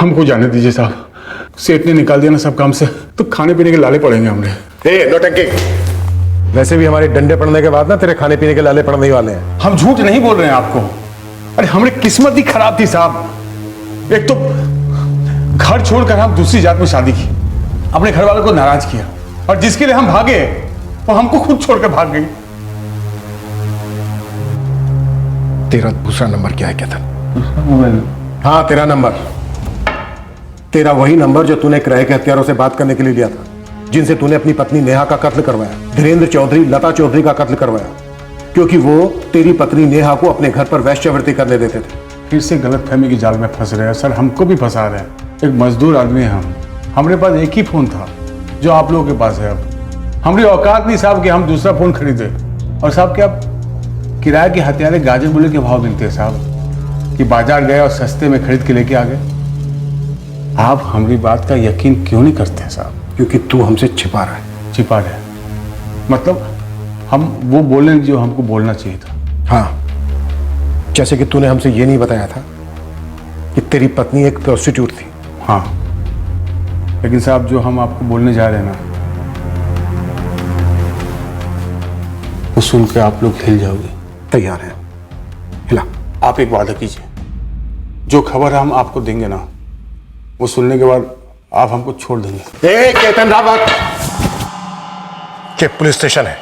हमको जाने दीजिए साहब। सेठ ने निकाल दिया ना सब काम से, तो खाने पीने के लाले पड़ेंगे हमने। नौटंकी, वैसे भी हमारे डंडे पड़ने के बाद ना तेरे खाने पीने के लाले पड़ने वाले हैं। हम झूठ नहीं बोल रहे हैं आपको। अरे हमारी किस्मत ही खराब थी साहब, एक तो घर छोड़कर हम दूसरी जात में शादी की, अपने घर वालों को नाराज किया, और जिसके लिए हम भागे वो हमको खुद छोड़कर भाग गई। तेरा दूसरा नंबर क्या है केतन? हाँ तेरा नंबर, तेरा वही नंबर जो तूने किराए के हत्यारों से बात करने के लिए लिया था, जिनसे तूने अपनी पत्नी नेहा का कत्ल करवाया, धीरेन्द्र चौधरी, लता चौधरी का कत्ल करवाया, क्योंकि वो तेरी पत्नी नेहा को अपने घर पर वैश्यावृत्ति करने देते थे। फिर से गलतफहमी की जाल में फंस रहे हैं सर, हमको भी फंसा रहे हैं। एक मजदूर आदमी है हम, हमारे पास एक ही फोन था जो आप लोगों के पास है। अब हमारी औकात नहीं साहब कि हम दूसरा फोन खरीदे। और साहब क्या किराए के हथियारे गाजर बुले के भाव मिलते हैं साहब, कि बाजार गए और सस्ते में खरीद के लेके आ गए। आप हमारी बात का यकीन क्यों नहीं करते हैं साहब? क्योंकि तू हमसे छिपा रहा है। छिपा रहे हैं मतलब हम वो बोले जो हमको बोलना चाहिए था। हाँ, जैसे कि तूने हमसे ये नहीं बताया था कि तेरी पत्नी एक प्रोस्टिट्यूट थी। हाँ, लेकिन साहब जो हम आपको बोलने जा रहे हैं ना, वो सुन के आप लोग हिल जाओगे। तैयार है, हिला। आप एक वादा कीजिए, जो खबर हम आपको देंगे ना, वो सुनने के बाद आप हमको छोड़ देंगे। केतन रावत, ये पुलिस स्टेशन है,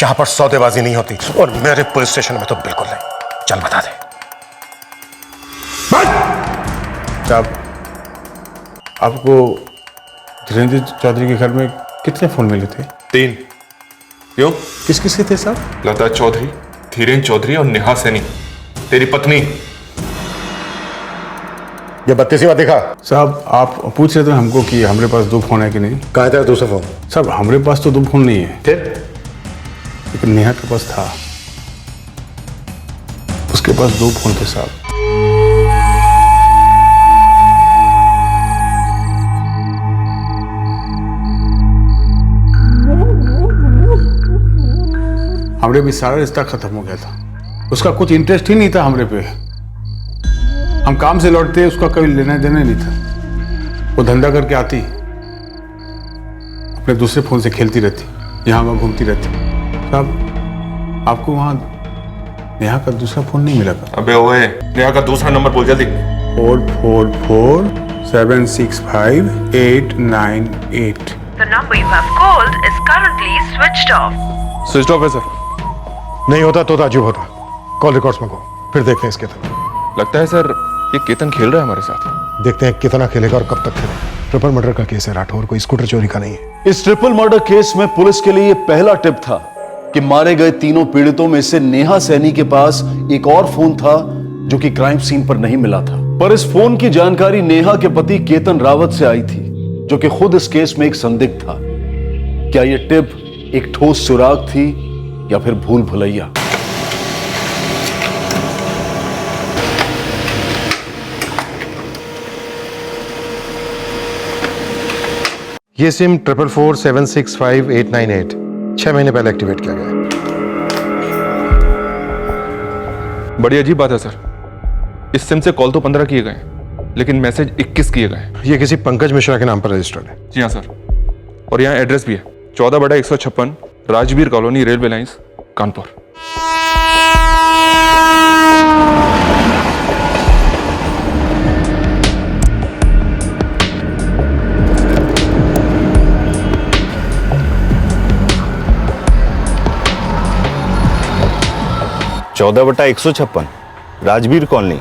यहां पर सौदेबाजी नहीं होती, और मेरे पुलिस स्टेशन में तो बिल्कुल नहीं। चल बता दे। साहब, आपको धीरेन्द्र चौधरी के घर में कितने फोन मिले थे? 3। क्यों? किस किस के थे साहब? लता चौधरी, धीरेन्द्र चौधरी और नेहा सैनी, तेरी पत्नी। ये 32वां देखा? साहब आप पूछ रहे थे हमको कि हमारे पास 2 फोन है कि नहीं। कहा था दूसरा फोन? साहब हमारे पास तो 2 फोन नहीं है। फिर? लेकिन नेहा के पास था, उसके पास 2 फोन थे साहब। हमारे भी सारा रिश्ता खत्म हो गया था, उसका कुछ इंटरेस्ट ही नहीं था हमारे पे। हम काम से लौटते, उसका कोई लेना देना नहीं था। वो धंधा करके आती, अपने दूसरे फोन से खेलती रहती, यहाँ वहाँ घूमती रहती। साहब आपको वहाँ नेहा का दूसरा फोन नहीं मिला था? अबे ओए, नेहा का दूसरा नंबर बोल जल्दी। 44476898। The number you have called is currently switched off. Switch off है सर। नहीं होता तो ताजुब होता। कॉल रिकॉर्ड्स मंगो, फिर देखते हैं इसके केतन। लगता है सर ये केतन खेल रहा है हमारे साथ। देखते हैं कितना खेलेगा और कब तक खेलेगा। ट्रिपल मर्डर का केस है राठौर, कोई स्कूटर चोरी का नहीं है। इस ट्रिपल मर्डर केस में पुलिस के लिए यह पहला टिप था कि मारे गए तीनों पीड़ितों में से नेहा सैनी के पास एक और फोन था जो कि क्राइम सीन पर नहीं मिला था। पर इस फोन की जानकारी नेहा के पति केतन रावत से आई थी, जो कि खुद इस केस में एक संदिग्ध था। क्या यह टिप एक ठोस सुराग थी या फिर भूल भुलैया? ये सिम 444765,898 6 महीने पहले एक्टिवेट किया गया है। बड़ी अजीब बात है सर, इस सिम से कॉल तो 15 किए गए, लेकिन मैसेज 21 किए गए। ये किसी पंकज मिश्रा के नाम पर रजिस्टर्ड है। जी हाँ सर, और यहाँ एड्रेस भी है, 14/156 Rajveer colony, railway lines, Kanpur. चौदह बटा 156 राजवीर कॉलोनी।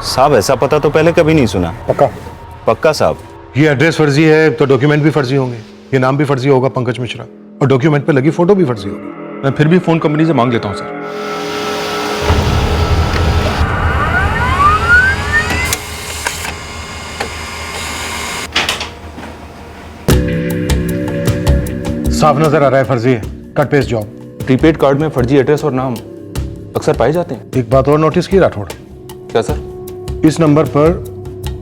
साहब ऐसा पता तो पहले कभी नहीं सुना। पक्का? पक्का साहब। ये एड्रेस फर्जी है तो डॉक्यूमेंट भी फर्जी होंगे, ये नाम भी फर्जी होगा पंकज मिश्रा, और डॉक्यूमेंट पे लगी फोटो भी फर्जी होगी। मैं फिर भी फोन कंपनी से मांग लेता हूँ सर। साफ नजर आ रहा है फर्जी है। Cut paste job. Prepaid card में फर्जी एड्रेस और नाम अक्सर पाए जाते हैं। एक बात और नोटिस की राठौड़? क्या सर? इस नंबर पर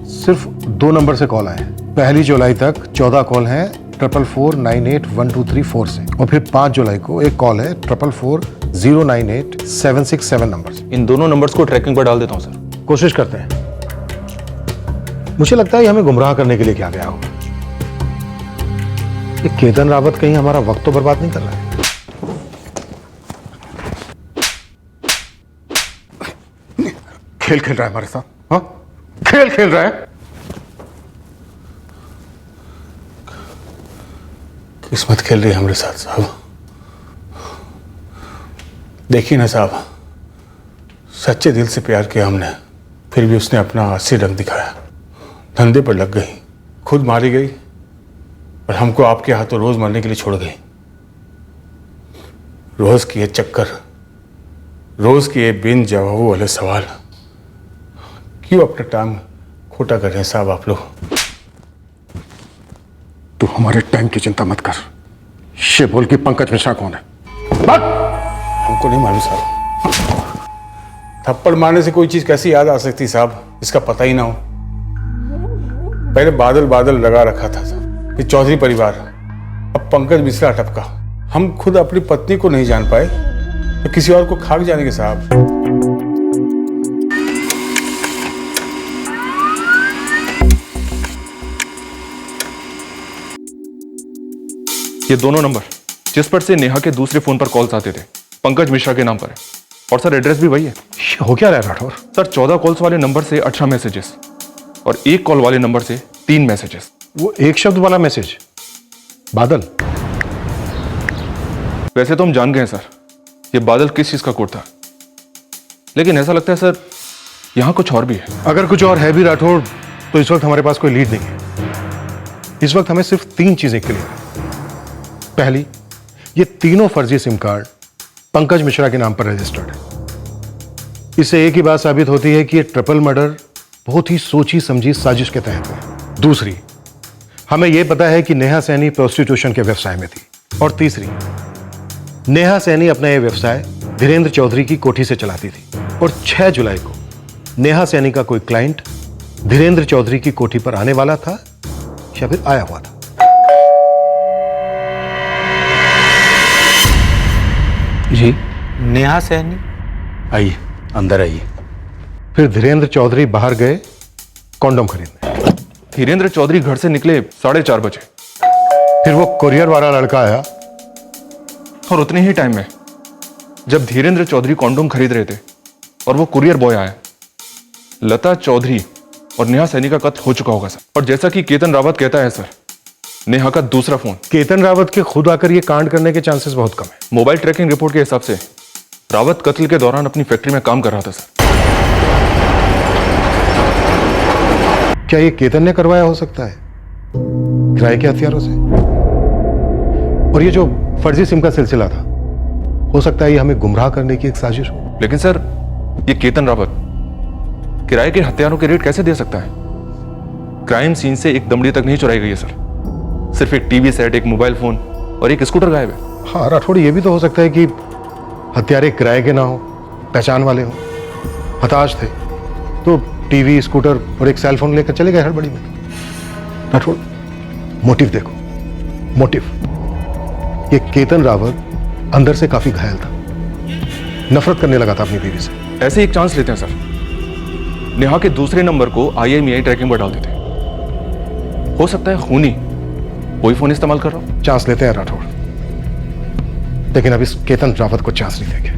सिर्फ 2 नंबर से कॉल आए हैं। 1 जुलाई तक 14 कॉल हैं 44498123 से, और फिर 5 जुलाई को एक कॉल है 44409877 नंबर से। इन दोनों नंबर्स को ट्रैकिंग पर डाल देता हूँ सर। कोशिश करते हैं। मुझे लगता है ये हमें गुमराह करने के लिए क्या गया होगा। ये केतन रावत कहीं हमारा वक्त तो बर्बाद नहीं कर रहा है। खेल खेल रहा है हमारे साथ। हाँ, खेल खेल रहा है। किस्मत खेल रही है हमारे साथ साहब। देखिए ना साहब, सच्चे दिल से प्यार किया हमने, फिर भी उसने अपना असली रंग दिखाया। धंधे पर लग गई, खुद मारी गई, और हमको आपके हाथों रोज मरने के लिए छोड़ गई। रोज की ये चक्कर, रोज की ये बिन जवाब वाले सवाल, क्यों अपना टाइम खोटा कर रहे हैं साहब आप लोग? तू हमारे टाइम की चिंता मत कर। ये बोल कि पंकज मिश्रा कौन है? हमको नहीं मालूम साहब। थप्पड़ मारने से कोई चीज कैसी याद आ सकती साहब, इसका पता ही ना हो। पहले बादल बादल लगा रखा था ये चौधरी परिवार, अब पंकज मिश्रा टपका। हम खुद अपनी पत्नी को नहीं जान पाए तो किसी और को खाक जानेंगे साहब। ये दोनों नंबर जिस पर से नेहा के दूसरे फोन पर कॉल्स आते थे पंकज मिश्रा के नाम पर है, और सर एड्रेस भी वही है। हो क्या रहा है राठौर? सर 14 कॉल्स वाले नंबर से 18 मैसेजेस और 1 कॉल वाले नंबर से 3 मैसेजेस। वो एक शब्द वाला मैसेज बादल? वैसे तो हम जान गए हैं सर ये बादल किस चीज का कोड था, लेकिन ऐसा लगता है सर यहां कुछ और भी है। अगर कुछ और है भी राठौर तो इस वक्त हमारे पास कोई लीड नहीं है। इस वक्त हमें सिर्फ 3 चीजें क्लियर है। पहली, ये तीनों फर्जी सिम कार्ड पंकज मिश्रा के नाम पर रजिस्टर्ड है। इससे एक ही बात साबित होती है कि ये ट्रिपल मर्डर बहुत ही सोची समझी साजिश के तहत है। दूसरी, हमें यह पता है कि नेहा सैनी प्रोस्टिट्यूशन के व्यवसाय में थी। और तीसरी, नेहा सैनी अपना यह व्यवसाय धीरेन्द्र चौधरी की कोठी से चलाती थी और 6 जुलाई को नेहा सैनी का कोई क्लाइंट धीरेन्द्र चौधरी की कोठी पर आने वाला था या फिर आया हुआ था। जी, नेहा सैनी? आइए, अंदर आइए। फिर धीरेन्द्र चौधरी बाहर गए कॉन्डोम खरीदने। धीरेन्द्र चौधरी घर से निकले 4:30 बजे। फिर वो कुरियर वाला लड़का आया और उतने ही टाइम में जब धीरेन्द्र चौधरी कॉन्डोम खरीद रहे थे और वो कुरियर बॉय आया, लता चौधरी और नेहा सैनी का कत्ल हो चुका होगा सर। और जैसा कि केतन रावत कहता है सर, नेहा का दूसरा फोन। केतन रावत के खुद आकर ये कांड करने के चांसेस बहुत कम है। मोबाइल ट्रैकिंग रिपोर्ट के हिसाब से रावत कत्ल के दौरान अपनी फैक्ट्री में काम कर रहा था सर। क्या ये केतन ने करवाया हो सकता है किराए के हथियारों से? और ये जो फर्जी सिम का सिलसिला था, हो सकता है ये हमें गुमराह करने की एक साजिश हो। लेकिन सर ये केतन रावत किराए के हथियारों के रेट कैसे दे सकता है? क्राइम सीन से एक दमड़ी तक नहीं चुराई गई है सर, सिर्फ एक टीवी सेट, एक मोबाइल फोन और एक स्कूटर गायब है। हाँ राठौड़, ये भी तो हो सकता है कि हथियारे किराए के ना हो, पहचान वाले हो, हताश थे तो टीवी, स्कूटर और एक सेल फोन लेकर चले गए हड़बड़ी में। राठौड़, मोटिव देखो, मोटिव। ये केतन रावत अंदर से काफी घायल था, नफरत करने लगा था अपनी बीवी से। ऐसे एक चांस लेते हैं सर, नेहा के दूसरे नंबर को IMEI ट्रैकिंग पर डाल देते हैं। हो सकता है खूनी वही फोन इस्तेमाल कर रहा हूं। चांस लेते हैं राठौड़, लेकिन अब इस केतन रावत को चांस नहीं देंगे।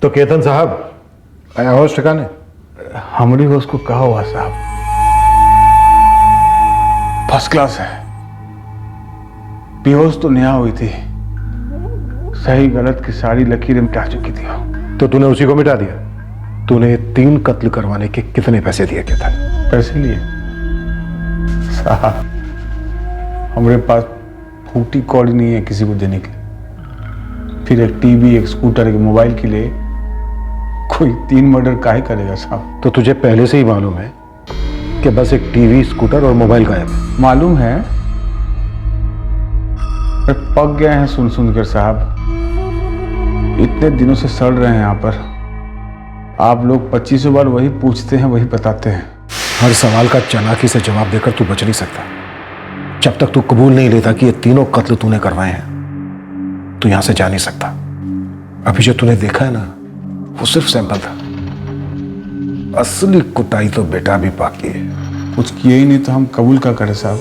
तो केतन साहब आया होश ठिकाने? हमारी होश को कहा हुआ साहब, फर्स्ट क्लास है। बेहोश तो नेहा हुई थी, सही गलत की सारी लकीरें मिटा चुकी थी। तो तूने उसी को मिटा दिया? तूने 3 कत्ल करवाने के कितने पैसे दिए केतन? पैसे लिए साहब? हमारे पास फूटी कौड़ी नहीं है किसी को देने के। फिर एक टीवी, एक स्कूटर, एक मोबाइल के लिए कोई 3 मर्डर काहे करेगा साहब? तो तुझे पहले से ही मालूम है कि बस एक टीवी, स्कूटर और मोबाइल गायब है? मालूम है, पक गए हैं सुन सुन कर साहब। इतने दिनों से सड़ रहे हैं यहाँ पर। आप लोग 25 बार वही पूछते हैं, वही बताते हैं। हर सवाल का चालाकी से जवाब देकर तू बच नहीं सकता। जब तक तू कबूल नहीं लेता कि ये तीनों कत्ल तूने करवाए हैं, तू यहां से जा नहीं सकता। अभी जो तूने देखा है ना, वो सिर्फ सैंपल था। असली कुटाई तो बेटा अभी बाकी है। कुछ किए ही नहीं तो हम कबूल क्या करें साहब?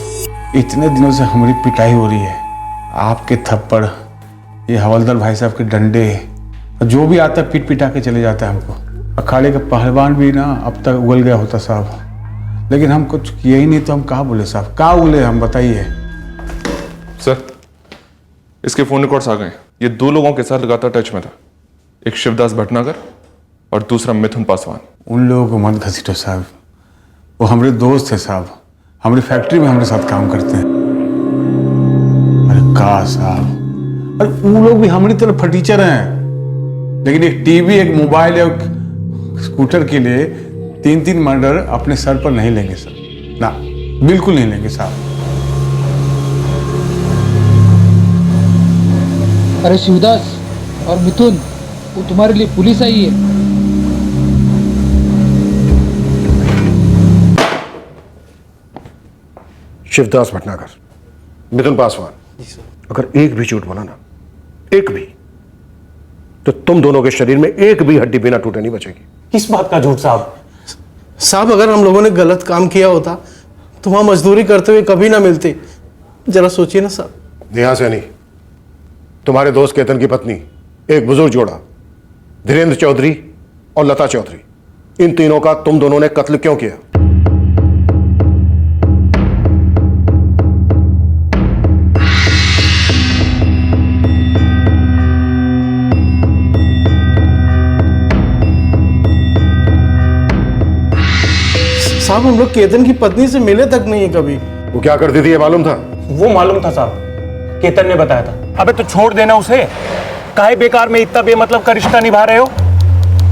इतने दिनों से हमारी पिटाई हो रही है, आपके थप्पड़, ये हवलदार भाई साहब के डंडे, जो भी आता पीट पिटा के चले जाता है हमको। अखाड़े का पहलवान भी ना अब तक उगल गया होता साहब, लेकिन हम कुछ किए ही नहीं तो हम कहाँ बोले साहब? कहाँ बोले हम, बताइए सर। इसके फोन रिकॉर्ड्स आ गए। ये 2 लोगों के साथ लगातार टच में था, एक शिवदास भटनागर और दूसरा मिथुन पासवान। उन लोगों को मत घसीटो साहब, वो हमारे दोस्त है साहब, हमारी फैक्ट्री में हमारे साथ काम करते हैं। अरे का साहब, अरे वो लोग भी हमारी तरह फटीचर हैं। लेकिन एक टीवी, एक मोबाइल, एक स्कूटर के लिए 3-3 मर्डर अपने सर पर नहीं लेंगे सर, ना, बिल्कुल नहीं लेंगे साहब। अरे शिवदास और मिथुन, वो तुम्हारे लिए पुलिस आई है। शिवदास भटनागर, मिथुन पासवान, अगर एक भी झूठ बोला ना, एक भी, तो तुम दोनों के शरीर में एक भी हड्डी बिना टूटे नहीं बचेगी। किस बात का झूठ साहब? साहब अगर हम लोगों ने गलत काम किया होता तो वहां मजदूरी करते हुए कभी ना मिलते। जरा सोचिए ना साहब। नेहा सैनी, तुम्हारे दोस्त केतन की पत्नी, एक बुजुर्ग जोड़ा धीरेन्द्र चौधरी और लता चौधरी, इन तीनों का तुम दोनों ने कत्ल क्यों किया? साहब हम लोग केतन की पत्नी से मिले तक नहीं है कभी। वो क्या करती थी ये मालूम था? वो मालूम था साहब, केतन ने बताया था। अबे तो छोड़ देना उसे, काहे बेकार में इतना बेमतलब का रिश्ता निभा रहे हो?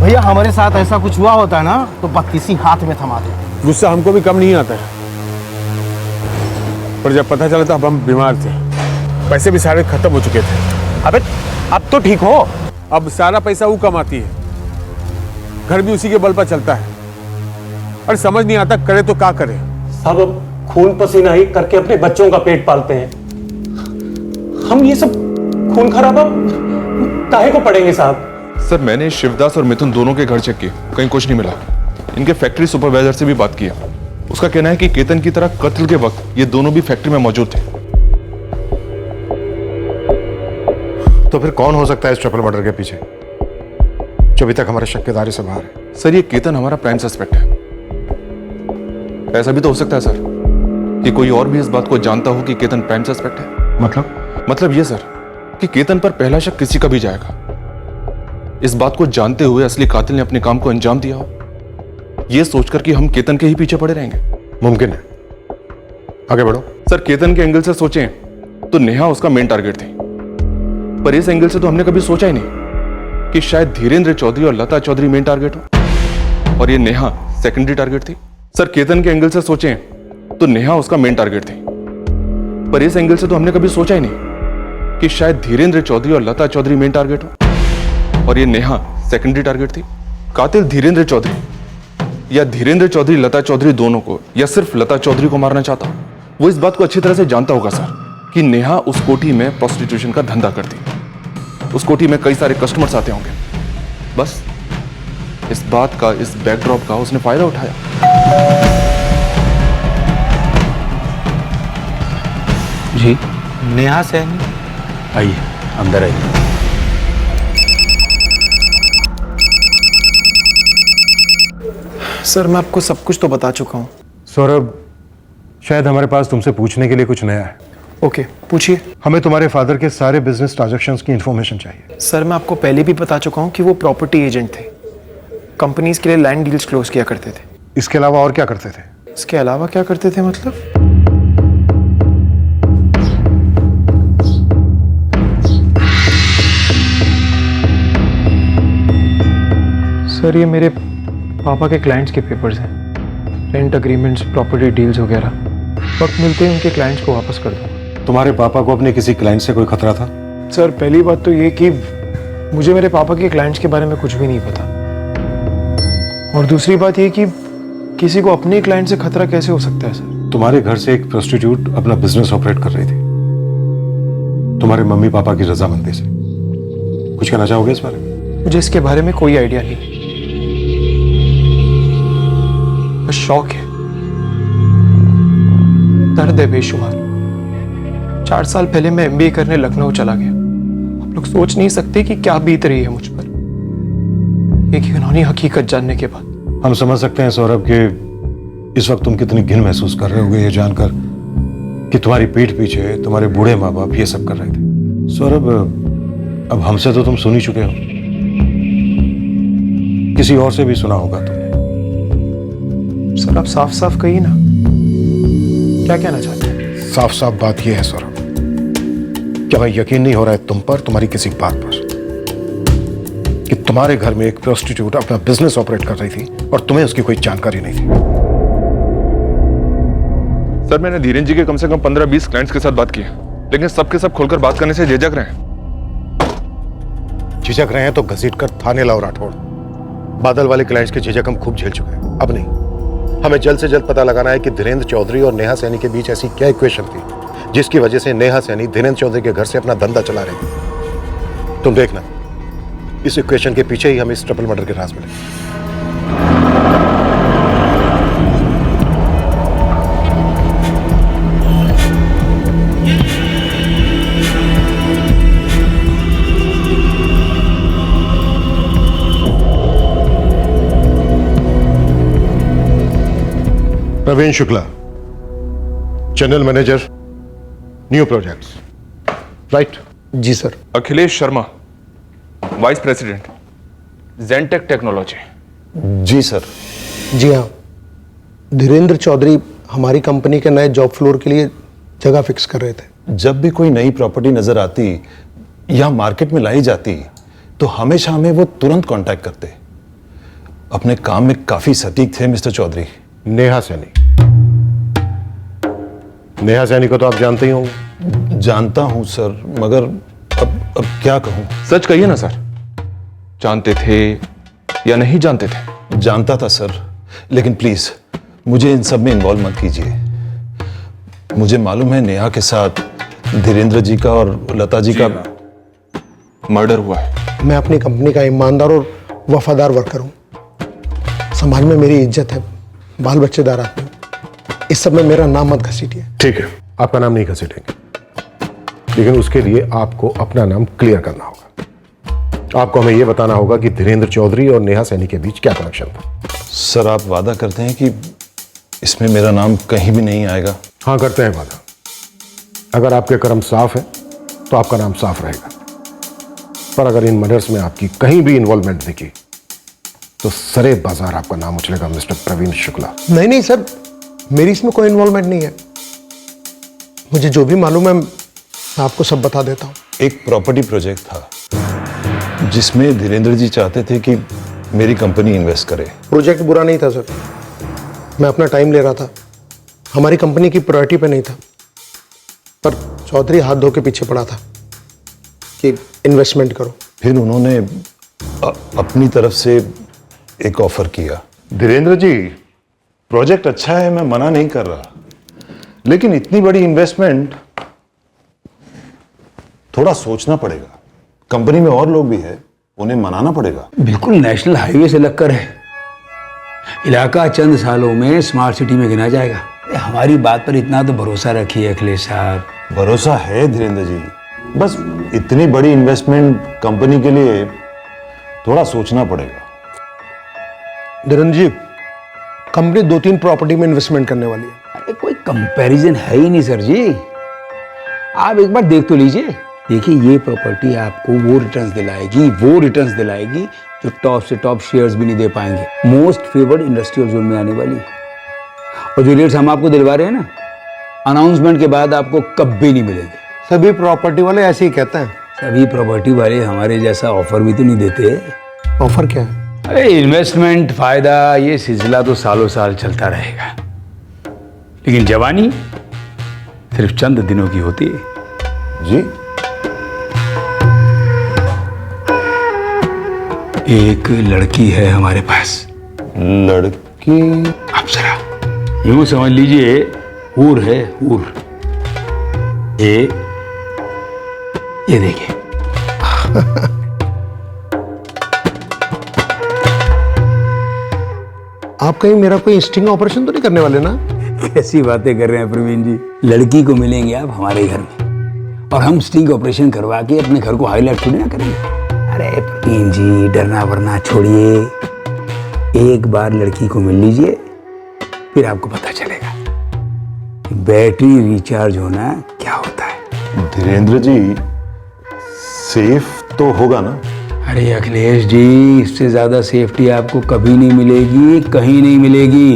भैया हमारे साथ ऐसा कुछ हुआ होता है ना तो बत्तीसी हाथ में थमा दो। गुस्सा हमको भी कम नहीं आता है, पर जब पता चला तो हम बीमार थे, पैसे भी सारे खत्म हो चुके थे। अबे अब तो ठीक हो। अब सारा पैसा वो कमाती है, घर भी उसी के बल पर चलता है, और समझ नहीं आता करे तो क्या करे। साहब अब खून पसीना ही करके अपने बच्चों का पेट पालते हैं, हम ये सब खून खराबा काहे को पड़ेंगे साहब? सर मैंने शिवदास और मिथुन दोनों के घर चेक किए, कहीं कुछ नहीं मिला। इनके फैक्ट्री सुपरवाइजर से भी बात किया, उसका कहना है कि केतन की तरह कत्ल के वक्त ये दोनों भी फैक्ट्री में मौजूद थे। तो फिर कौन हो सकता है इस ट्रिपल मर्डर के पीछे, जो अभी तक हमारे शक के दायरे से बाहर है? सर ये केतन हमारा प्राइम सस्पेक्ट है। ऐसा भी तो हो सकता है सर कि कोई और भी इस बात को जानता हो कि केतन प्राइम सस्पेक्ट है। मतलब ये सर कि केतन पर पहला शक किसी का भी जाएगा, इस बात को जानते हुए असली कातिल ने अपने काम को अंजाम दिया हो, यह सोचकर कि हम केतन के ही पीछे पड़े रहेंगे। मुमकिन है, आगे बढ़ो। सर केतन के एंगल से सोचें तो नेहा उसका मेन टारगेट थी, पर इस एंगल से तो हमने कभी सोचा ही नहीं कि शायद धीरेन्द्र चौधरी और लता चौधरी मेन टारगेट हो और ये नेहा सेकेंडरी टारगेट थी। सर केतन के एंगल से सोचें तो नेहा उसका मेन टारगेट थी, पर इस एंगल से तो हमने कभी सोचा ही नहीं कि शायद धीरेन्द्र चौधरी और लता चौधरी मेन टारगेट हो और ये नेहा सेकेंडरी टारगेट थी। कातिल धीरेन्द्र चौधरी या धीरेन्द्र चौधरी लता चौधरी दोनों को या सिर्फ लता चौधरी को मारना चाहता, वो इस बात को अच्छी तरह से जानता होगा सर कि नेहा उस कोठी में प्रोस्टिट्यूशन का धंधा करती, उस कोठी में कई सारे कस्टमर्स आते होंगे, बस इस बात का, इस बैकड्रॉप का उसने फायदा उठाया। जी नेहा सैनी, आइए अंदर आइए। सर मैं आपको सब कुछ तो बता चुका हूँ। सौरभ, शायद हमारे पास तुमसे पूछने के लिए कुछ नया है। ओके पूछिए। हमें तुम्हारे फादर के सारे बिजनेस ट्रांजैक्शंस की इंफॉर्मेशन चाहिए। सर मैं आपको पहले भी बता चुका हूँ कि वो प्रॉपर्टी एजेंट थे, कंपनीज के लिए लैंड डील्स क्लोज किया करते थे। इसके अलावा और क्या करते थे? इसके अलावा क्या करते थे मतलब? सर ये मेरे पापा के क्लाइंट्स के पेपर्स हैं, रेंट एग्रीमेंट्स, प्रॉपर्टी डील्स वगैरह। वक्त मिलते ही उनके क्लाइंट्स को वापस कर दूंगा। तुम्हारे पापा को अपने किसी क्लाइंट से कोई खतरा था? सर पहली बात तो ये कि मुझे मेरे पापा के क्लाइंट्स के बारे में कुछ भी नहीं पता, और दूसरी बात ये कि किसी को अपने क्लाइंट से खतरा कैसे हो सकता है सर? तुम्हारे घर से एक प्रोस्टिट्यूट अपना बिजनेस ऑपरेट कर रही थी, तुम्हारे मम्मी पापा की रजामंदी से। कुछ कहना चाहोगे इस बारे में? मुझे इसके बारे में कोई आइडिया नहीं, बस शौक है, दर्द है बेशुमार। 4 साल पहले मैं MBA करने लखनऊ चला गया। आप लोग सोच नहीं सकते कि क्या बीत रही है मुझ पर एक घिनौनी हकीकत जानने के बाद। हम समझ सकते हैं सौरभ कि इस वक्त तुम कितनी घिन महसूस कर रहे होगे ये जानकर कि तुम्हारी पीठ पीछे तुम्हारे बूढ़े माँ बाप ये सब कर रहे थे। सौरभ, अब हमसे तो तुम सुन ही चुके हो, किसी और से भी सुना होगा तुमने। सर आप साफ साफ कहिए ना, क्या कहना चाहते हैं? साफ साफ बात यह है सौरभ, क्या हमें यकीन नहीं हो रहा है तुम पर, तुम्हारी किसी बात पर, कि तुम्हारे घर में एक प्रोस्टिट्यूट अपना बिजनेस ऑपरेट कर रही थी और तुम्हें उसकी कोई जानकारी नहीं थी। सर मैंने धीरेन जी के कम से कम 15-20 क्लाइंट्स के साथ बात की है, लेकिन सबके सब खोलकर बात करने से झिझक रहे हैं। झिझक रहे हैं तो घसीट कर थाने लाओ राठौड़। बादल वाले क्लाइंट्स के झिझक हम खूब झेल चुके हैं, अब नहीं। हमें जल्द से जल्द पता लगाना है कि धीरेन्द्र चौधरी और नेहा सैनी के बीच ऐसी क्या इक्वेशन थी जिसकी वजह से नेहा सैनी धीरेन्द्र चौधरी के घर से अपना धंधा चला रही थी। तुम देखना, इस इक्वेशन के पीछे ही हमें इस ट्रिपल मर्डर के राज मिले। Praveen Shukla, channel manager, new projects, right? जी sir. Akhilesh Sharma, vice president, Gentech technology. जी सर। जी हाँ, धीरेन्द्र चौधरी हमारी कंपनी के नए जॉब फ्लोर के लिए जगह फिक्स कर रहे थे। जब भी कोई नई प्रॉपर्टी नजर आती या मार्केट में लाई जाती तो हमेशा हमें वो तुरंत कांटेक्ट करते। अपने काम में काफी सटीक थे मिस्टर चौधरी। नेहा सैनी, नेहा सैनी को तो आप जानते ही होंगे। जानता हूं सर, मगर अब क्या कहूं। सच कहिए ना सर, जानते थे या नहीं जानते थे? जानता था सर, लेकिन प्लीज मुझे इन सब में इन्वॉल्व मत कीजिए। मुझे मालूम है नेहा के साथ धीरेन्द्र जी का और लता जी का मर्डर हुआ है। मैं अपनी कंपनी का ईमानदार और वफादार वर्कर हूँ। समाज में मेरी इज्जत है, बाल बच्चेदार आदमी। इस सब में मेरा नाम मत घसीटिए। ठीक है, आपका नाम नहीं घसीटेंगे, लेकिन उसके लिए आपको अपना नाम क्लियर करना होगा। आपको हमें यह बताना होगा कि धीरेन्द्र चौधरी और नेहा सैनी के बीच क्या कनेक्शन था। सर आप वादा करते हैं कि इसमें मेरा नाम कहीं भी नहीं आएगा? हाँ, करते हैं वादा। अगर आपके कर्म साफ है तो आपका नाम साफ रहेगा, पर अगर इन मर्डर्स में आपकी कहीं भी इन्वॉल्वमेंट दिखी तो सरे बाजार आपका नाम उछलेगा मिस्टर प्रवीण शुक्ला। नहीं नहीं सर, मेरी इसमें कोई इन्वॉल्वमेंट नहीं है। मुझे जो भी मालूम है मैं आपको सब बता देता हूँ। एक प्रॉपर्टी प्रोजेक्ट था जिसमें धीरेन्द्र जी चाहते थे कि मेरी कंपनी इन्वेस्ट करे। प्रोजेक्ट बुरा नहीं था सर, मैं अपना टाइम ले रहा था, हमारी कंपनी की प्रायोरिटी पे नहीं था। पर चौधरी हाथ धो के पीछे पड़ा था कि इन्वेस्टमेंट करो। फिर उन्होंने अपनी तरफ से एक ऑफर किया। धीरेन्द्र जी, प्रोजेक्ट अच्छा है, मैं मना नहीं कर रहा, लेकिन इतनी बड़ी इन्वेस्टमेंट थोड़ा सोचना पड़ेगा। कंपनी में और लोग भी है, उन्हें मनाना पड़ेगा। बिल्कुल नेशनल हाईवे से लगकर है, इलाका चंद सालों में स्मार्ट सिटी में गिना जाएगा। हमारी बात पर इतना तो भरोसा रखिए अखिलेश साहब। भरोसा है धीरेन्द्र जी, बस इतनी बड़ी इन्वेस्टमेंट कंपनी के लिए थोड़ा सोचना पड़ेगा। धीरेन्द्र जी, कंपनी 2-3 प्रॉपर्टी में इन्वेस्टमेंट करने वाली है। अरे कोई कंपैरिजन है ही नहीं सर जी, आप एक बार देख तो लीजिए। देखिए ये प्रॉपर्टी आपको वो रिटर्न्स दिलाएगी जो टॉप से टॉप शेयर्स भी नहीं दे पाएंगे। मोस्ट फेवर्ड इंडस्ट्रियल जोन में आने वाली, और जो रेट्स हम आपको दिलवा रहे हैं ना, अनाउंसमेंट के बाद आपको कभी नहीं मिलेंगे। सभी प्रॉपर्टी वाले ऐसे ही कहते हैं। सभी प्रॉपर्टी वाले हमारे जैसा ऑफर भी तो नहीं देते। ऑफर क्या है? अरे इन्वेस्टमेंट, फायदा, ये सिलसिला तो सालों साल चलता रहेगा, लेकिन जवानी सिर्फ चंद दिनों की होती है। जी, एक लड़की है हमारे पास। लड़की? आप जरा यूं समझ लीजिए, हूर है, हूर। ये देखिए। आप कहीं मेरा कोई स्टिंग ऑपरेशन तो नहीं करने वाले ना? कैसी बातें कर रहे हैं प्रवीण जी, लड़की को मिलेंगे आप हमारे घर में, और हम स्टिंग ऑपरेशन करवा के अपने घर को हाईलाइट थोड़ी ना करेंगे। अरे प्रवीण जी, डरना वरना छोड़िए, एक बार लड़की को मिल लीजिए, फिर आपको पता चलेगा कि बैटरी रिचार्ज होना क्या होता है। धीरेन्द्र जी, सेफ तो होगा ना? अरे अखिलेश जी, इससे ज्यादा सेफ्टी आपको कभी नहीं मिलेगी, कहीं नहीं मिलेगी।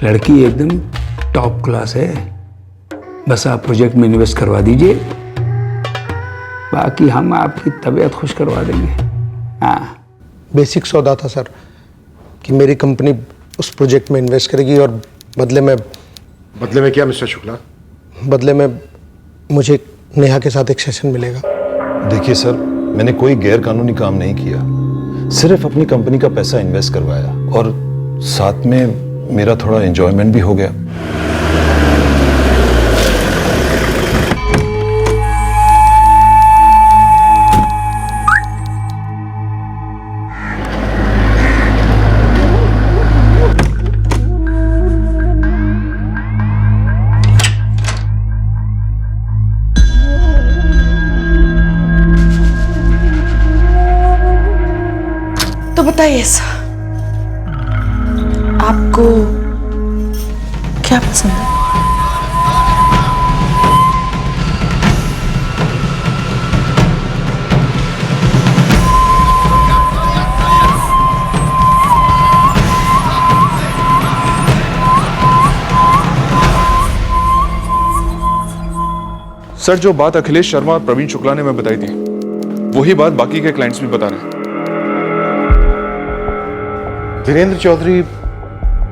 लड़की एकदम टॉप क्लास है, बस आप प्रोजेक्ट में इन्वेस्ट करवा दीजिए, बाकी हम आपकी तबीयत खुश करवा देंगे। हाँ, बेसिक सौदा था सर कि मेरी कंपनी उस प्रोजेक्ट में इन्वेस्ट करेगी और बदले में क्या मिस्टर शुक्ला? बदले में मुझे नेहा के साथ एक सेशन मिलेगा। देखिए सर, मैंने कोई गैर कानूनी काम नहीं किया, सिर्फ अपनी कंपनी का पैसा इन्वेस्ट करवाया और साथ में मेरा थोड़ा एंजॉयमेंट भी हो गया। तो बताइए सर, आपको क्या पसंद है? सर, जो बात अखिलेश शर्मा और प्रवीण शुक्ला ने मैं बताई थी, वही बात बाकी के क्लाइंट्स भी बता रहे हैं। धीरेन्द्र चौधरी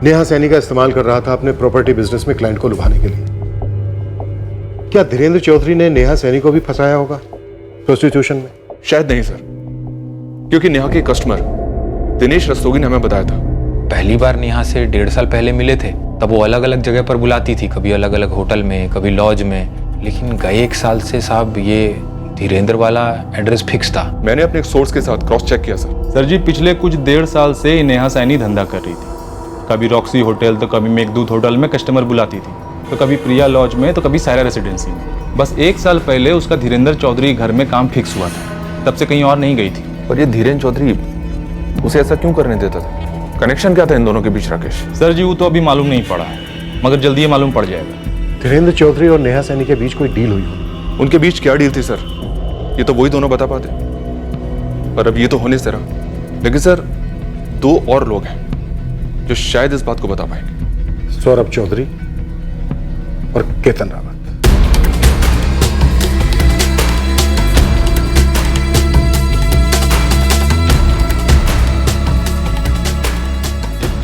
नेहा सैनी का इस्तेमाल कर रहा था अपने प्रॉपर्टी बिजनेस में क्लाइंट को लुभाने के लिए। क्या धीरेन्द्र चौधरी ने नेहा सैनी को भी फंसाया होगा प्रोस्टिट्यूशन में? शायद नहीं सर, क्योंकि नेहा के कस्टमर दिनेश रस्तोगी ने हमें बताया था। पहली बार नेहा से 1.5 साल पहले मिले थे, तब वो अलग अलग जगह पर बुलाती थी, कभी अलग अलग होटल में, कभी लॉज में। लेकिन गए 1 साल से साहब ये धीरेन्द्र वाला एड्रेस फिक्स था। मैंने अपने एक सोर्स के साथ क्रॉस चेक किया सर जी, पिछले कुछ 1.5 साल से नेहा सैनी धंधा कर रही थी। कभी रॉक्सी होटल तो कभी मेघदूत होटल में कस्टमर बुलाती थी, तो कभी प्रिया लॉज में तो कभी सायरा रेसिडेंसी में। बस 1 साल पहले उसका धीरेन्द्र चौधरी घर में काम फिक्स हुआ था, तब से कहीं और नहीं गई थी। और ये धीरेन्द्र चौधरी उसे ऐसा क्यों करने देता था? कनेक्शन क्या था इन दोनों के बीच राकेश? सर जी, वो तो अभी मालूम नहीं पड़ा है, मगर जल्दी ये मालूम पड़ जाएगा। धीरेन्द्र चौधरी और नेहा सैनी के बीच कोई डील हुई हो? उनके बीच क्या डील थी सर, ये तो वही दोनों बता पाते। पर अब ये तो होने से रहा। लेकिन सर, 2 और लोग हैं जो शायद इस बात को बता पाएंगे। सौरभ चौधरी और केतन रावत।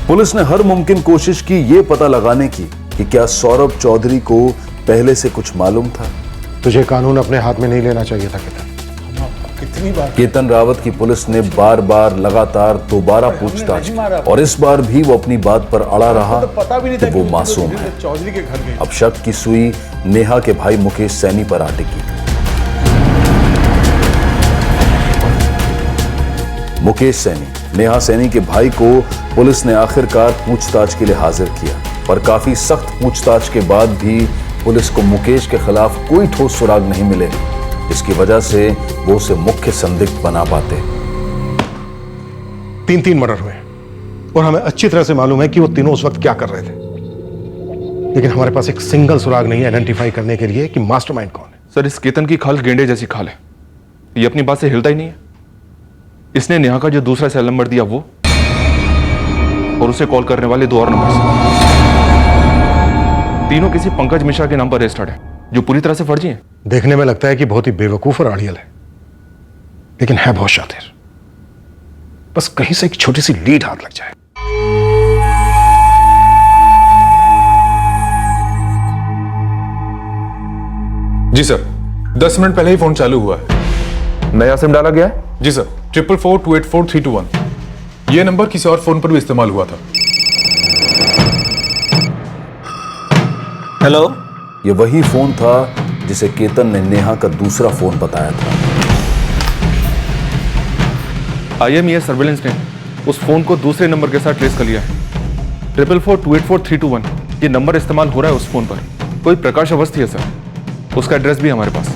पुलिस ने हर मुमकिन कोशिश की ये पता लगाने की कि क्या सौरभ चौधरी को पहले से कुछ मालूम था। तुझे कानून अपने हाथ में नहीं लेना चाहिए था केतन। कितनी बार केतन रावत की पुलिस ने बार बार लगातार दोबारा पूछताछ की और इस बार भी वो अपनी बात पर अड़ा रहा कि वो मासूम है। अब शक की सुई नेहा के भाई मुकेश सैनी पर आ टिकी। मुकेश सैनी, नेहा सैनी के भाई को पुलिस ने आखिरकार पूछताछ के लिए हाजिर किया, पर काफी सख्त पूछताछ के बाद भी पुलिस को मुकेश के खिलाफ कोई ठोस सुराग नहीं मिले, जिसकी वजह से वो उसे मुख्य संदिग्ध बना पाते। 3 मर्डर हुए और हमें अच्छी तरह से मालूम है कि वो तीनों उस वक्त क्या कर रहे थे, लेकिन हमारे पास एक सिंगल सुराग नहीं है आइडेंटिफाई करने के लिए कि मास्टरमाइंड कौन है। सर, इस केतन की खाल गेंडे जैसी खाल है, ये अपनी बात से हिलता ही नहीं है। इसने नेहा का जो दूसरा सेल नंबर दिया वो, और उसे कॉल करने वाले 2 और नंबर, तीनों किसी पंकज मिश्रा के नाम पर रजिस्टर्ड है, जो पूरी तरह से फर्जी है। देखने में लगता है कि बहुत ही बेवकूफ और आड़ियल है, लेकिन है बहुत शातिर। बस कहीं से एक छोटी सी लीड हाथ लग जाए। जी सर, 10 मिनट पहले ही फोन चालू हुआ है। नया सिम डाला गया है? जी सर, 444284321। यह नंबर किसी और फोन पर भी इस्तेमाल हुआ था। हेलो, ये वही फोन था जिसे केतन ने नेहा का दूसरा फोन बताया था। IMES सर्वेलेंस ने उस फोन को दूसरे नंबर के साथ ट्रेस कर लिया है। 444284321 ये नंबर इस्तेमाल हो रहा है उस फोन पर। कोई प्रकाश अवस्थी है सर, उसका एड्रेस भी हमारे पास।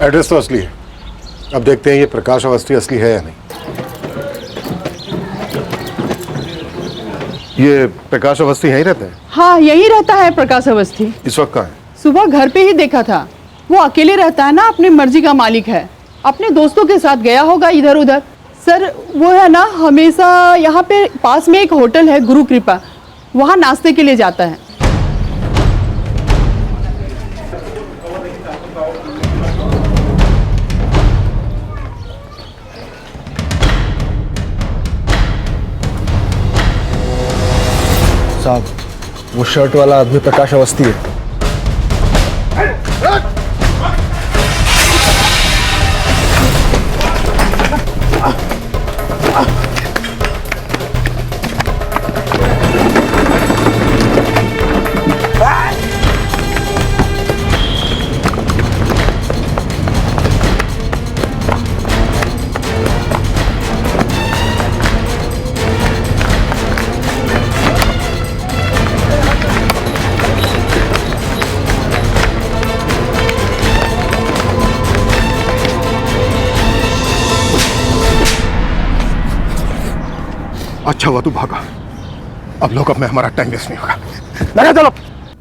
एड्रेस तो असली है, अब देखते हैं ये प्रकाश अवस्थी असली है या नहीं। ये प्रकाश अवस्थी यहीं रहते हैं? हाँ, यहीं रहता है प्रकाश अवस्थी। इस वक्त कहाँ है? सुबह घर पे ही देखा था। वो अकेले रहता है ना, अपनी मर्जी का मालिक है। अपने दोस्तों के साथ गया होगा इधर उधर। सर वो है ना, हमेशा यहाँ पे पास में एक होटल है गुरु कृपा, वहाँ नाश्ते के लिए जाता है। साहब, वो शर्ट वाला आदमी प्रकाश अवस्थी है। अच्छा हुआ तू भागा, अब लोग में हमारा टाइम वेस्ट नहीं होगा। लगा चलो।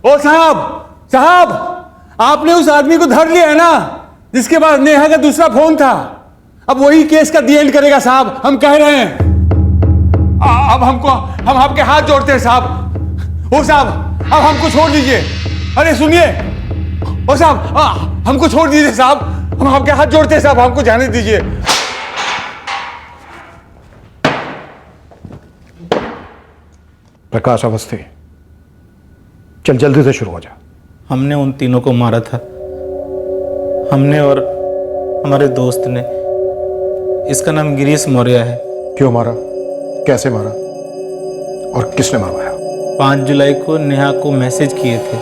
ओ साहब, साहब, आपने उस आदमी को धर लिया है ना, जिसके पास नेहा का दूसरा फोन था। अब वही केस का दी एंड करेगा साहब, हम कह रहे हैं। अब हम आपके हाथ जोड़ते हैं साहब। ओ साहब, अब हमको छोड़ दीजिए। अरे सुनिए, ओ साहब, हमको छोड़ दीजिए साहब, हम आपके हाथ जोड़ते हैं साहब, हमको जाने दीजिए। प्रकाश अवस्थी, चल जल्दी से शुरू हो जा। हमने उन तीनों को मारा था, हमने और हमारे दोस्त ने। इसका नाम गिरीश मौर्य है। क्यों मारा, कैसे मारा और किसने मरवाया? 5 जुलाई को नेहा को मैसेज किए थे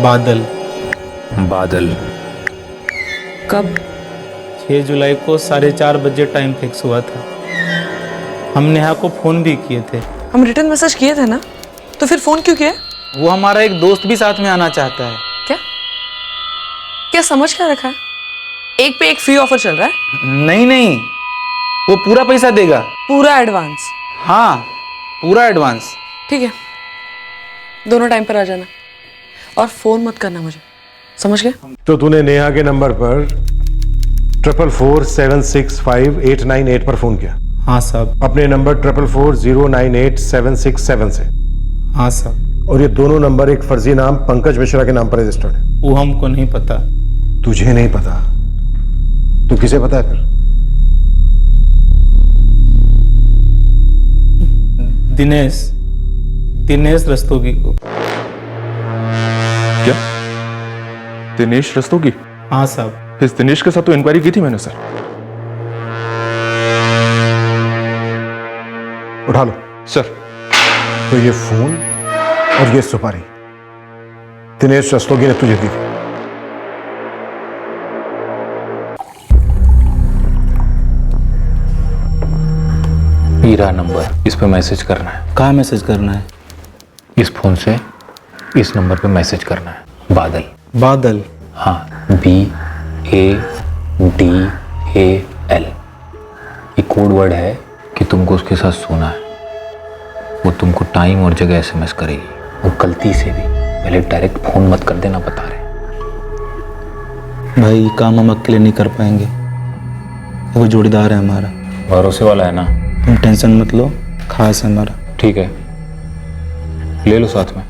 बादल। बादल कब? 6 जुलाई को 4:30 बजे टाइम फिक्स हुआ था। हम नेहा को फोन भी किए थे। हम रिटर्न मैसेज किए थे ना, तो फिर फोन क्यों किया? वो हमारा एक दोस्त भी साथ में आना चाहता है। क्या क्या समझ क्या रखा है? एक पे एक फ्री ऑफर चल रहा है? नहीं नहीं, वो पूरा पैसा देगा। पूरा एडवांस? हाँ, पूरा एडवांस। ठीक है, दोनों टाइम पर आ जाना और फोन मत करना मुझे, समझ गए? तो तूने नेहा के नंबर पर 444765898 पर फोन किया? हाँ साहब। अपने नंबर 444098767 से? हाँ साहब। और ये दोनों नंबर एक फर्जी नाम पंकज मिश्रा के नाम पर रजिस्टर्ड है? वो हमको नहीं पता। तुझे नहीं पता? तू किसे पता है फिर? दिनेश रस्तोगी को। क्या? दिनेश रस्तोगी? हाँ साहब। इस दिनेश के साथ तो इंक्वायरी की थी मैंने सर। उठा लो सर। तो ये फोन और ये सुपारी दिनेश रस्तोगी ने तुझे दी थी? हीरा नंबर, इस पे मैसेज करना है। कहाँ मैसेज करना है? इस फोन से इस नंबर पे मैसेज करना है। बादल। बादल? हाँ, BADAL। ये कोड वर्ड है कि तुमको उसके साथ सोना है। वो तुमको टाइम और जगह SMS करेगी। और गलती से भी पहले डायरेक्ट फोन मत कर देना, बता रहे। भाई काम हम अकेले नहीं कर पाएंगे, वो जोड़ीदार है हमारा। भरोसे वाला है ना? तुम टेंशन मत लो, खास है हमारा। ठीक है, ले लो साथ में,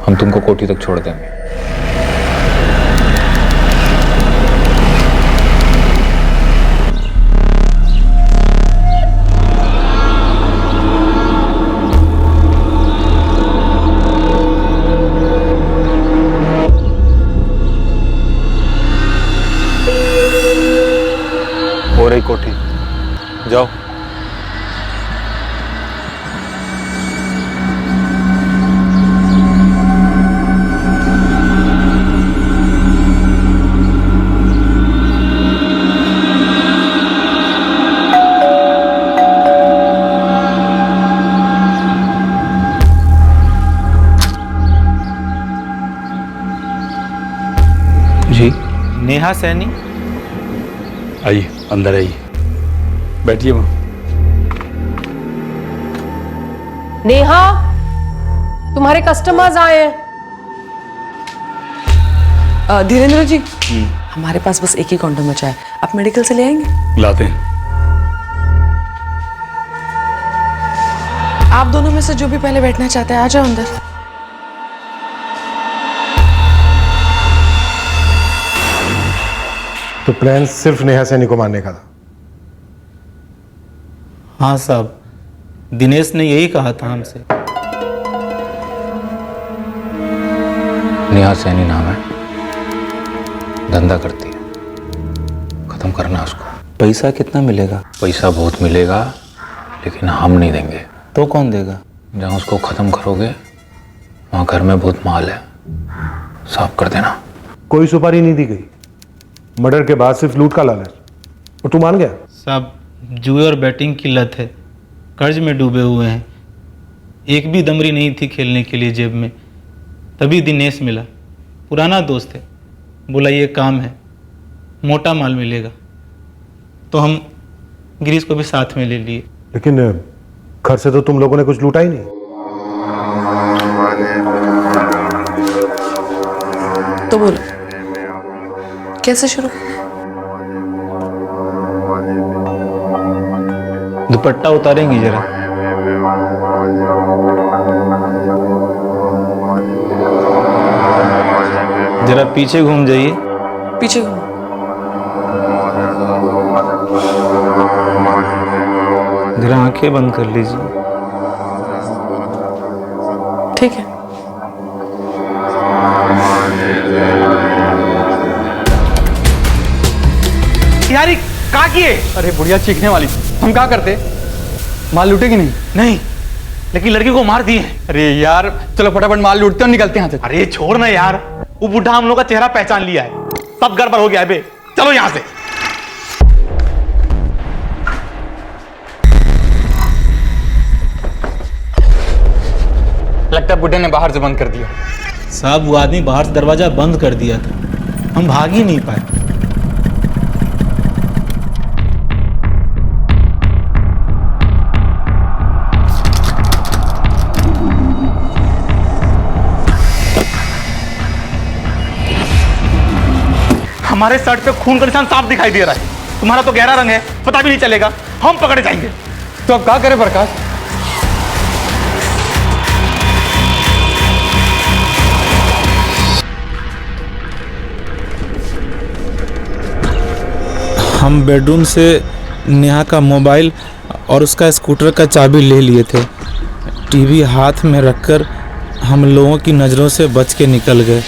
हम तुमको कोठी तक छोड़ देंगे। हो रही कोठी, जाओ। जी, नेहा सैनी। आइए, अंदर आइए, बैठिए वहां। नेहा, तुम्हारे कस्टमर्स आए हैं। धीरेन्द्र जी, हमारे पास बस एक ही कॉन्डोम बचा है, आप मेडिकल से ले आएंगे? लाते हैं। आप दोनों में से जो भी पहले बैठना चाहते हैं आ जाओ अंदर। तो प्लान सिर्फ नेहा सैनी को मारने का था? हाँ साहब, दिनेश ने यही कहा था हमसे। नेहा सैनी नाम है, धंधा करती है, खत्म करना उसको। पैसा कितना मिलेगा? पैसा बहुत मिलेगा, लेकिन हम नहीं देंगे। तो कौन देगा? जहाँ उसको खत्म करोगे वहाँ घर में बहुत माल है, साफ कर देना। कोई सुपारी नहीं दी गई, मर्डर के बाद सिर्फ लूट का लालच, और तू मान गया? साहब, जुए और बैटिंग की लत है, कर्ज में डूबे हुए हैं, एक भी दमरी नहीं थी खेलने के लिए जेब में। तभी दिनेश मिला, पुराना दोस्त है, बोला ये काम है, मोटा माल मिलेगा, तो हम गिरीश को भी साथ में ले लिए। लेकिन घर से तो तुम लोगों ने कुछ लूटा ही नहीं। तो बोलो कैसे शुरू? दुपट्टा उतारेंगी जरा? जरा पीछे घूम जाइए। पीछे घूम। जरा आंखें बंद कर लीजिए। ठीक है। यारी कहाँ किए? अरे बुढ़िया चीखने वाली, हम क्या करते? माल लूटेगी नहीं? नहीं, लेकिन लड़की को मार दिए। अरे यार चलो फटाफट माल लूटते और निकलते हैं यहाँ से। अरे छोड़ ना यार, वो बुढ़ा हम लोग का चेहरा पहचान लिया है, सब गड़बड़ हो गया है बे। चलो यहाँ से। लगता है बुढ़े ने बाहर से बंद कर दिया। साहब, वो आदमी बाहर से दरवाजा बंद कर दिया था, हम भाग ही नहीं पाए। हमारे शर्ट पे खून का निशान साफ दिखाई दे रहा है, तुम्हारा तो गहरा रंग है, पता भी नहीं चलेगा, हम पकड़े जाएंगे। तो अब क्या करें प्रकाश? हम बेडरूम से नेहा का मोबाइल और उसका स्कूटर का चाबी ले लिए थे। टीवी हाथ में रखकर हम लोगों की नज़रों से बच के निकल गए।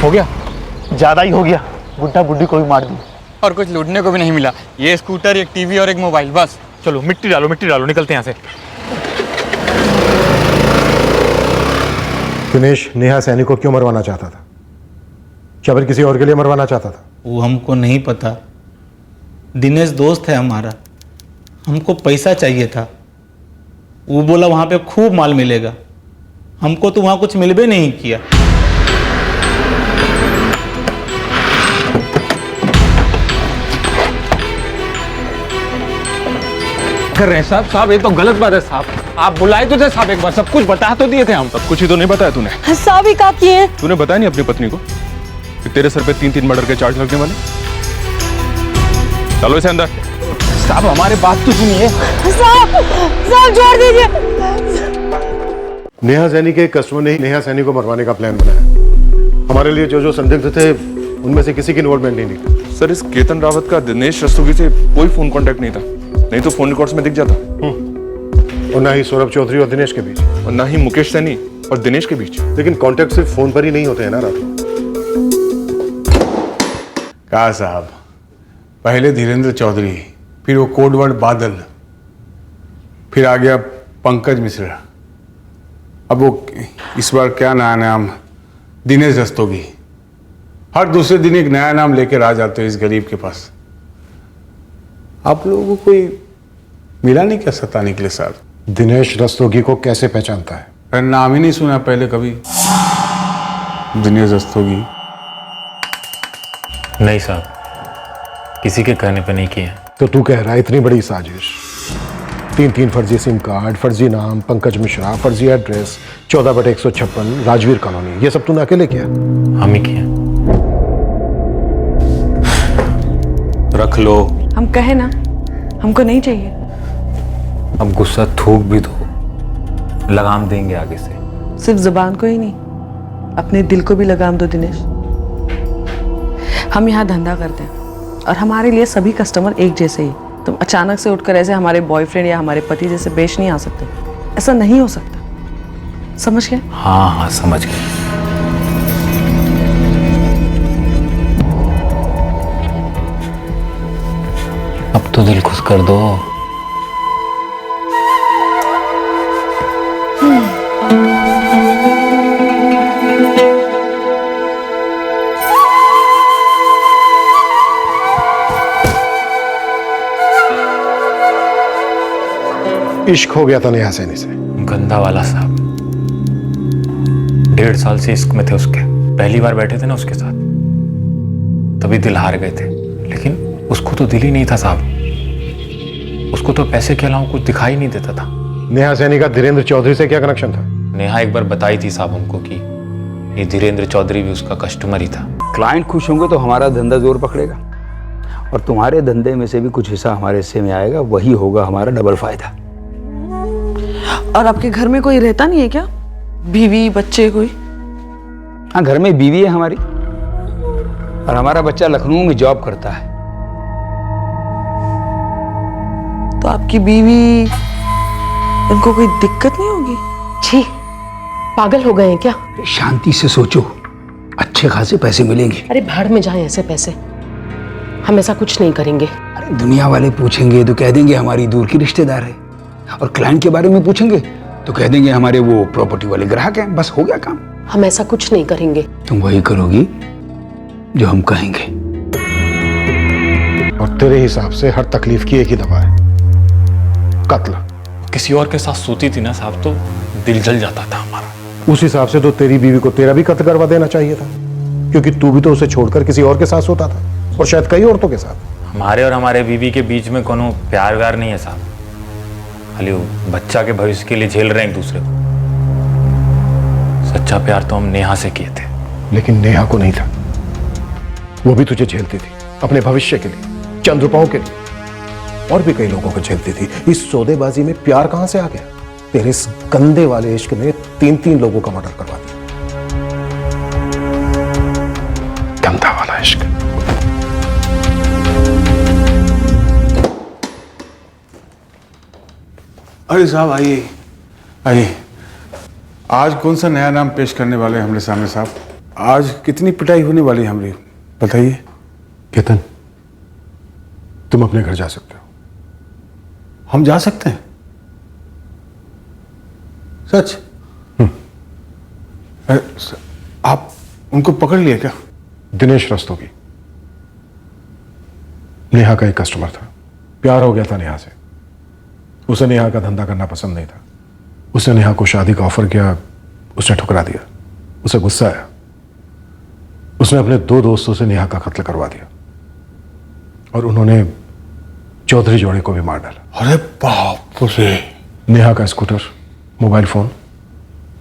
हो गया, ज्यादा ही हो गया, बुढ़ा बुढ़ी को भी मार दी। और कुछ लूटने को भी नहीं मिला, ये स्कूटर, एक टीवी और एक मोबाइल, बस। चलो मिट्टी डालो, मिट्टी डालो, निकलते हैं यहाँ से। दिनेश नेहा सैनी को क्यों मरवाना चाहता था? क्या फिर किसी और के लिए मरवाना चाहता था? वो हमको नहीं पता। दिनेश दोस्त है हमारा, हमको पैसा चाहिए था। वो बोला वहाँ पे खूब माल मिलेगा, हमको तो वहाँ कुछ मिलबे नहीं किया। कर रहे हैं साहब? साहब ये तो गलत बात है साहब, आप बुलाए तो थे साहब, एक बार सब कुछ बता तो दिए थे हम। सब कुछ ही तो नहीं बताया तूने। साहब ही का किए? तूने बताया नहीं अपनी पत्नी को कि तेरे सर पे 3-3 मर्डर के चार्ज लगने वाले? चलो इसे अंदर। साहब हमारी बात तो सुनिए। साहब छोड़ दीजिए। नेहा सैनी के कस्टमर ने ही नेहा सैनी को मरवाने का प्लान बनाया। हमारे लिए जो जो संदिग्ध थे उनमें से किसी की इन्वॉल्वमेंट नहीं थी। सर, इस केतन रावत का दिनेश रस्तोगी से कोई फोन कांटेक्ट नहीं था, नहीं तो फोन रिकॉर्ड्स में दिख जाता। और ना ही सौरभ चौधरी और दिनेश के बीच, और ना ही मुकेश सैनी और दिनेश के बीच। लेकिन कांटेक्ट सिर्फ फोन पर ही नहीं होते हैं ना रात। कहा साहब, पहले धीरेन्द्र चौधरी, फिर वो कोडवर्ड बादल, फिर आ गया पंकज मिश्रा, अब वो इस बार क्या नया नाम, दिनेश रस्तोगी। हर दूसरे दिन एक नया नाम लेकर आ जाते हो इस गरीब के पास। आप लोगों को कोई मिला नहीं क्या सताने के लिए साहब? दिनेश रस्तोगी को कैसे पहचानता है? मैंने नाम ही नहीं सुना पहले कभी, दिनेश रस्तोगी। नहीं साहब, किसी के कहने पे नहीं किए। तो तू कह रहा है इतनी बड़ी साजिश? 3 फर्जी सिम कार्ड, फर्जी नाम पंकज मिश्रा, फर्जी एड्रेस, 14/156 राजवीर कॉलोनी, ये सब तूने अकेले किया? हम ही किए। रख लो। हम कहे ना, हमको नहीं चाहिए। अब गुस्सा थूक भी दो, लगाम देंगे आगे से। सिर्फ जुबान को ही नहीं, अपने दिल को भी लगाम दो दिनेश। हम यहाँ धंधा करते हैं और हमारे लिए सभी कस्टमर एक जैसे ही। तुम अचानक से उठकर ऐसे हमारे बॉयफ्रेंड या हमारे पति जैसे पेश नहीं आ सकते। ऐसा नहीं हो सकता, समझ गए? हाँ हाँ समझ गए। अब तो दिल खुश कर दो। इश्क हो गया था नेहा सैनी से। गंदा वाला साहब, 1.5 साल से इश्क में थे उसके। पहली बार बैठे थे ना उसके साथ, तभी दिल हार गए थे। लेकिन उसको तो दिल ही नहीं था साहब, उसको तो पैसे के अलावा कुछ दिखाई नहीं देता था। नेहा सैनी का धीरेन्द्र चौधरी से क्या कनेक्शन था? नेहा एक बार बताई थी साहब हमको कि ये धीरेन्द्र चौधरी भी उसका कस्टमर ही था। क्लाइंट खुश होंगे तो हमारा धंधा जोर पकड़ेगा, और तुम्हारे धंधे में से भी कुछ हिस्सा हमारे हिस्से में आएगा, वही होगा हमारा डबल फायदा। और आपके घर में कोई रहता नहीं है क्या? बीवी बच्चे कोई? हाँ, घर में बीवी है हमारी, और हमारा बच्चा लखनऊ में जॉब करता है। तो आपकी बीवी, उनको कोई दिक्कत नहीं होगी? छी, पागल हो गए हैं क्या? शांति से सोचो, अच्छे खासे पैसे मिलेंगे। अरे भाड़ में जाएं ऐसे पैसे, हम ऐसा कुछ नहीं करेंगे। अरे दुनिया वाले पूछेंगे तो कह देंगे हमारी दूर की रिश्तेदार है, और क्लाइंट के बारे में पूछेंगे तो कह देंगे हमारे वो प्रॉपर्टी वाले ग्राहक हैं। बस हो गया काम। हम ऐसा कुछ नहीं करेंगे। तुम वही करोगी जो हम कहेंगे। और तेरे हिसाब से हर तकलीफ की एक ही दवा है, कत्ल। किसी और के साथ सोती थी ना साहब तो दिल जल जाता था हमारा। उस हिसाब से तो तेरी बीवी को तेरा भी कत्ल करवा देना चाहिए था, क्योंकि तू भी तो उसे छोड़कर किसी और के साथ सोता था, और शायद कई औरतों के साथ। हमारे और हमारे बीवी के बीच में कोनो प्यार व्यार नहीं है साहब, खाली वो बच्चा के भविष्य के लिए झेल रहे हैं एक दूसरे को। सच्चा प्यार तो हम नेहा से किए थे। लेकिन नेहा को नहीं था, वो भी तुझे झेलती थी अपने भविष्य के लिए, चंद रुपयों के लिए, और भी कई लोगों को झेलती थी। इस सौदेबाजी में प्यार कहां से आ गया? तेरे इस गंदे वाले इश्क ने 3 लोगों का मर्डर करवा दिया। गंदा वाला इश्क। अरे साहब आइए आइए। आज कौन सा नया नाम पेश करने वाले हैं हमारे सामने साहब? आज कितनी पिटाई होने वाली है हमारी, बताइए। केतन, तुम अपने घर जा सकते हो। हम जा सकते हैं? सच? आप उनको पकड़ लिए क्या? दिनेश रस्तोगी, नेहा का एक कस्टमर था, प्यार हो गया था नेहा से। उसे नेहा का धंधा करना पसंद नहीं था। उसने नेहा को शादी का ऑफर किया, उसने ठुकरा दिया। उसे गुस्सा आया, उसने अपने 2 दोस्तों से नेहा का कत्ल करवा दिया, और उन्होंने चौधरी जोड़े को भी मार डाला। अरे बाप रे! नेहा का स्कूटर, मोबाइल फोन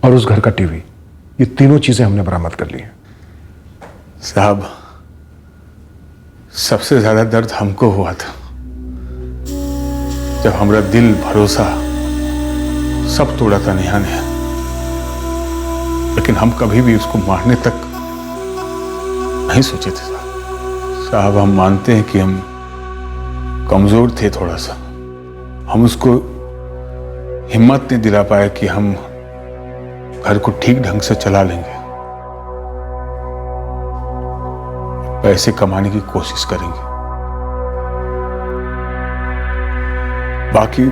और उस घर का टीवी, ये तीनों चीजें हमने बरामद कर ली हैं। साहब, सबसे ज्यादा दर्द हमको हुआ था जब हमारा दिल भरोसा सब तोड़ा था नेहा ने। लेकिन हम कभी भी उसको मारने तक नहीं सोचे थे साहब। हम मानते हैं कि हम कमजोर थे थोड़ा सा, हम उसको हिम्मत नहीं दिला पाए कि हम घर को ठीक ढंग से चला लेंगे, पैसे कमाने की कोशिश करेंगे। बाकी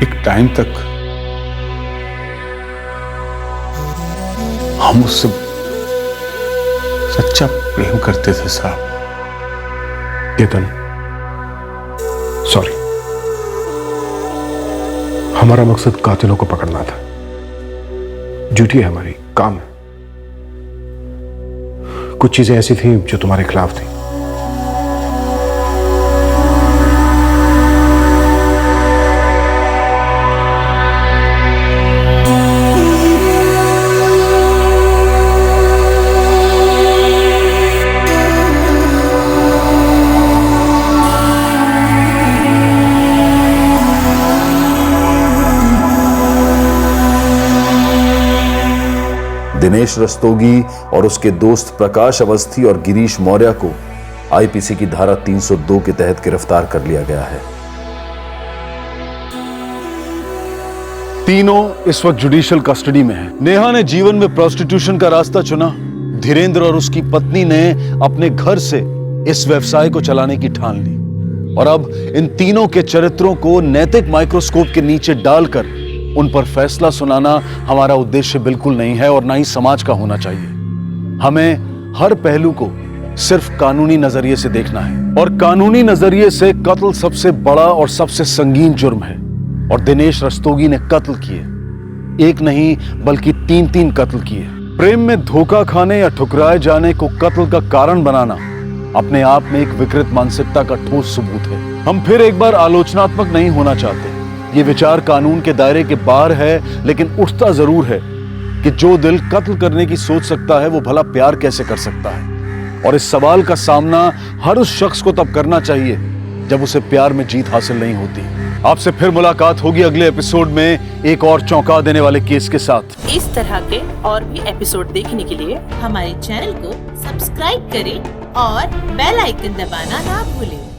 एक टाइम तक हम उससे सच्चा प्रेम करते थे साहब। केतन, सॉरी, हमारा मकसद कातिलों को पकड़ना था। ड्यूटी है हमारी, काम है। कुछ चीजें ऐसी थी जो तुम्हारे खिलाफ थी। दिनेश रस्तोगी और उसके दोस्त प्रकाश अवस्थी और गिरीश मौर्य को आईपीसी की धारा 302 के तहत गिरफ्तार कर लिया गया है। तीनों इस वक्त जुडिशियल कस्टडी में हैं। नेहा ने जीवन में प्रोस्टिट्यूशन का रास्ता चुना। धीरेंद्र और उसकी पत्नी ने अपने घर से इस व्यवसाय को चलाने की ठान ली और अब इन तीनों के चरित्रों को नैतिक माइक्रोस्कोप के नीचे डालकर उन पर फैसला सुनाना हमारा उद्देश्य बिल्कुल नहीं है और ना ही समाज का होना चाहिए। हमें हर पहलू को सिर्फ कानूनी नजरिए से देखना है और कानूनी नजरिए से कत्ल सबसे बड़ा और सबसे संगीन जुर्म है और दिनेश रस्तोगी ने कत्ल किए, एक नहीं बल्कि 3 कत्ल किए। प्रेम में धोखा खाने या ठुकराए जाने को कत्ल का कारण बनाना अपने आप में एक विकृत मानसिकता का ठोस सबूत है। हम फिर एक बार आलोचनात्मक नहीं होना चाहते। ये विचार कानून के दायरे के बाहर है, लेकिन उठता जरूर है कि जो दिल कत्ल करने की सोच सकता है वो भला प्यार कैसे कर सकता है। और इस सवाल का सामना हर उस शख्स को तब करना चाहिए जब उसे प्यार में जीत हासिल नहीं होती। आपसे फिर मुलाकात होगी अगले एपिसोड में एक और चौंका देने वाले केस के साथ। इस तरह के और भी एपिसोड देखने के लिए हमारे चैनल को सब्सक्राइब करें और बेल आइकन दबाना ना भूलें।